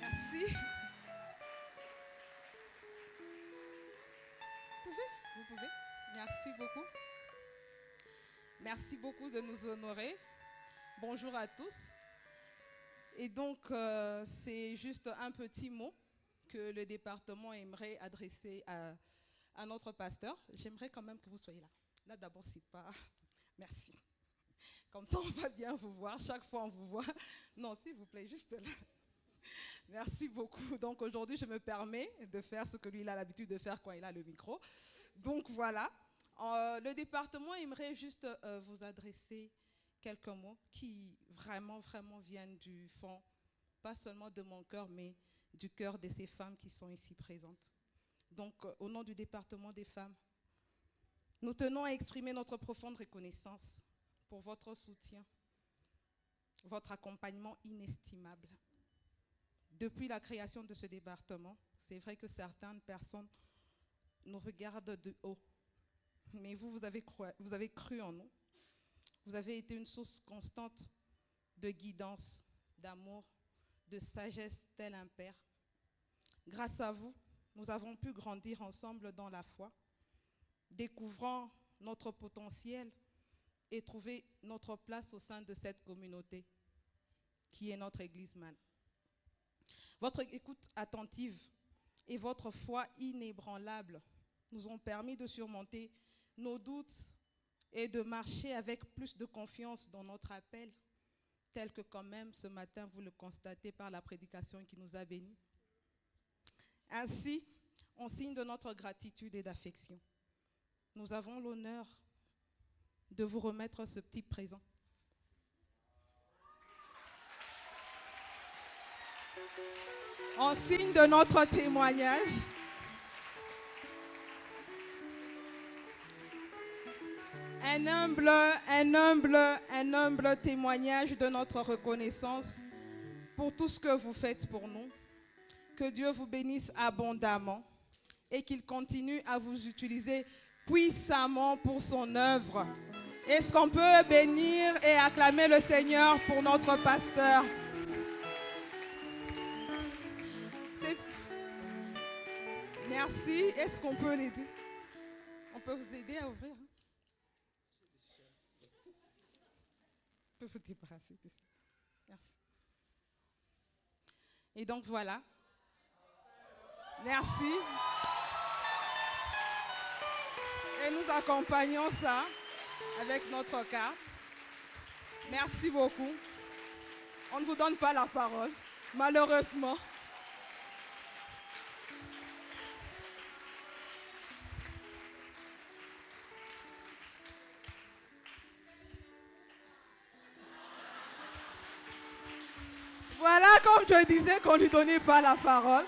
Merci. Vous pouvez. Merci beaucoup. Merci beaucoup de nous honorer. Bonjour à tous. Et donc, c'est juste un petit mot que le département aimerait adresser à notre pasteur. J'aimerais quand même que vous soyez là. Là, d'abord, c'est pas... Merci. Comme ça, on va bien vous voir. Chaque fois, on vous voit. Non, s'il vous plaît, juste là. Merci beaucoup. Donc, aujourd'hui, je me permets de faire ce que lui, il a l'habitude de faire quand il a le micro. Donc, voilà. Le département aimerait juste vous adresser quelques mots qui vraiment viennent du fond, pas seulement de mon cœur, mais du cœur de ces femmes qui sont ici présentes. Donc, au nom du département des femmes, nous tenons à exprimer notre profonde reconnaissance pour votre soutien, votre accompagnement inestimable. Depuis la création de ce département, c'est vrai que certaines personnes nous regardent de haut, mais vous avez cru en nous. Vous avez été une source constante de guidance, d'amour, de sagesse tel un père. Grâce à vous, nous avons pu grandir ensemble dans la foi, découvrant notre potentiel et trouver notre place au sein de cette communauté qui est notre Église mâle. Votre écoute attentive et votre foi inébranlable nous ont permis de surmonter nos doutes et de marcher avec plus de confiance dans notre appel, tel que quand même ce matin vous le constatez par la prédication qui nous a bénis. Ainsi, en signe de notre gratitude et d'affection, nous avons l'honneur de vous remettre ce petit présent. En signe de notre témoignage, un humble témoignage de notre reconnaissance pour tout ce que vous faites pour nous. Que Dieu vous bénisse abondamment et qu'il continue à vous utiliser puissamment pour son œuvre. Est-ce qu'on peut bénir et acclamer le Seigneur pour notre pasteur? Merci. Est-ce qu'on peut l'aider? On peut vous aider à ouvrir? On peut vous débarrasser de ça. Merci. Et donc voilà. Merci. Et nous accompagnons ça avec notre carte. Merci beaucoup. On ne vous donne pas la parole, malheureusement. Voilà, comme je disais, qu'on ne lui donnait pas la parole.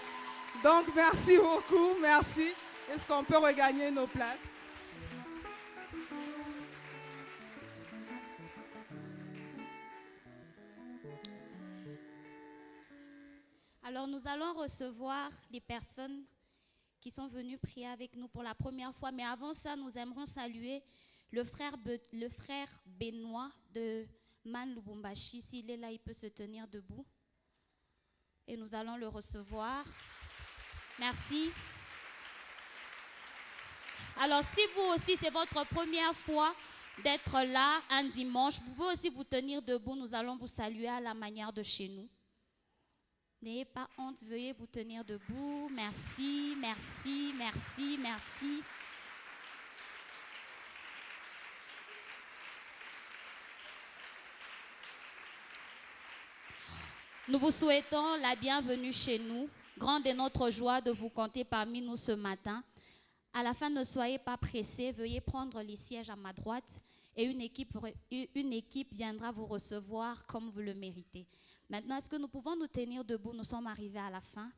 Donc, merci beaucoup, merci. Est-ce qu'on peut regagner nos places? Alors, nous allons recevoir les personnes qui sont venues prier avec nous pour la première fois. Mais avant ça, nous aimerons saluer le frère Benoît de Man Lubumbashi. S'il est là, il peut se tenir debout. Et nous allons le recevoir. Merci. Alors, si vous aussi, c'est votre première fois d'être là un dimanche, vous pouvez aussi vous tenir debout. Nous allons vous saluer à la manière de chez nous. N'ayez pas honte, veuillez vous tenir debout. Merci, merci, merci, merci. Nous vous souhaitons la bienvenue chez nous. Grande est notre joie de vous compter parmi nous ce matin. À la fin, ne soyez pas pressés. Veuillez prendre les sièges à ma droite et une équipe viendra vous recevoir comme vous le méritez. Maintenant, est-ce que nous pouvons nous tenir debout? Nous sommes arrivés à la fin.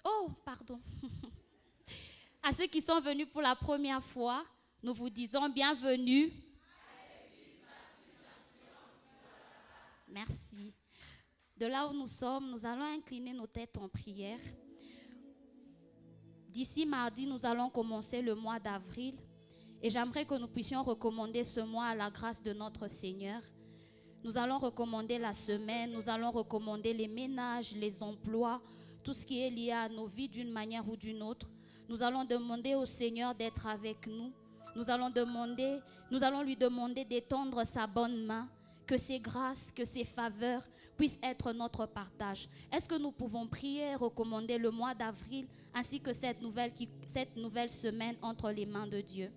Oh, pardon. À ceux qui sont venus pour la première fois, nous vous disons bienvenue. Merci. De là où nous sommes, nous allons incliner nos têtes en prière. D'ici mardi, nous allons commencer le mois d'avril. Et j'aimerais que nous puissions recommander ce mois à la grâce de notre Seigneur. Nous allons recommander la semaine, nous allons recommander les ménages, les emplois, tout ce qui est lié à nos vies d'une manière ou d'une autre. Nous allons demander au Seigneur d'être avec nous. Nous allons lui demander d'étendre sa bonne main, que ses grâces, que ses faveurs puissent être notre partage. Est-ce que nous pouvons prier et recommander le mois d'avril ainsi que cette nouvelle semaine entre les mains de Dieu?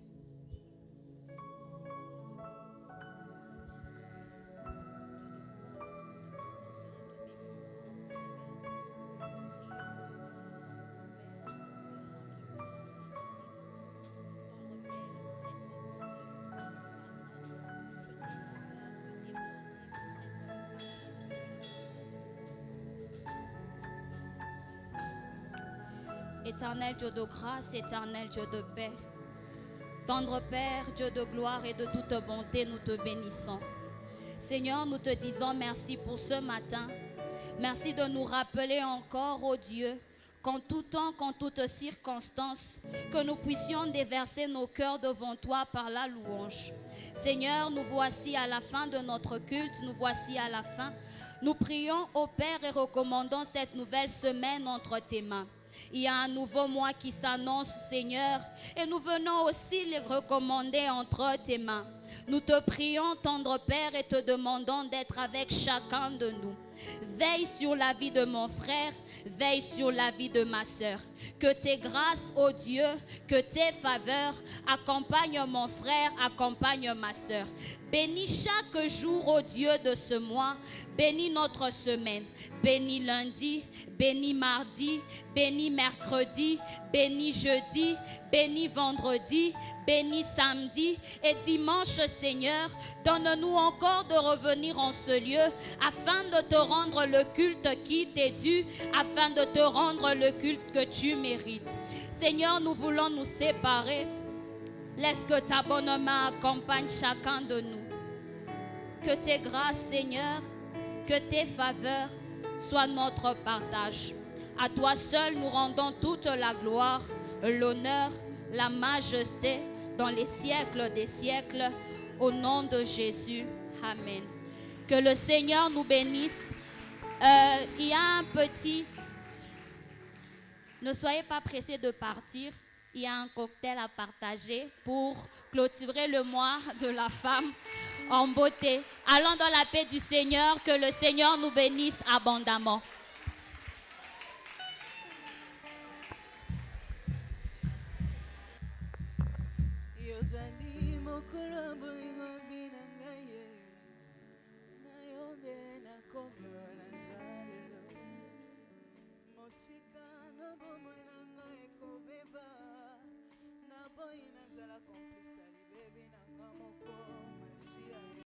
Éternel Dieu de grâce, éternel Dieu de paix, tendre Père, Dieu de gloire et de toute bonté, nous te bénissons. Seigneur, nous te disons merci pour ce matin. Merci de nous rappeler encore, ô Dieu, qu'en tout temps, qu'en toutes circonstances, que nous puissions déverser nos cœurs devant toi par la louange. Seigneur, nous voici à la fin de notre culte, nous voici à la fin. Nous prions au Père et recommandons cette nouvelle semaine entre tes mains. Il y a un nouveau mois qui s'annonce, Seigneur, et nous venons aussi les recommander entre tes mains. Nous te prions, tendre Père, et te demandons d'être avec chacun de nous. Veille sur la vie de mon frère, veille sur la vie de ma sœur. Que tes grâces, ô Dieu, que tes faveurs accompagnent mon frère, accompagnent ma sœur. Bénis chaque jour, ô Dieu, de ce mois. Bénis notre semaine. Bénis lundi, bénis mardi, bénis mercredi, bénis jeudi, bénis vendredi, bénis samedi et dimanche, Seigneur. Donne-nous encore de revenir en ce lieu afin de te rendre le culte qui t'est dû, afin de te rendre le culte que tu mérites. Seigneur, nous voulons nous séparer. Laisse que ta bonne main accompagne chacun de nous. Que tes grâces, Seigneur, que tes faveurs soient notre partage. À toi seul, nous rendons toute la gloire, l'honneur, la majesté dans les siècles des siècles. Au nom de Jésus. Amen. Que le Seigneur nous bénisse. Il y a un petit... Ne soyez pas pressés de partir. Il y a un cocktail à partager pour clôturer le mois de la femme en beauté. Allons dans la paix du Seigneur. Que le Seigneur nous bénisse abondamment. Yozali mokolo bolingo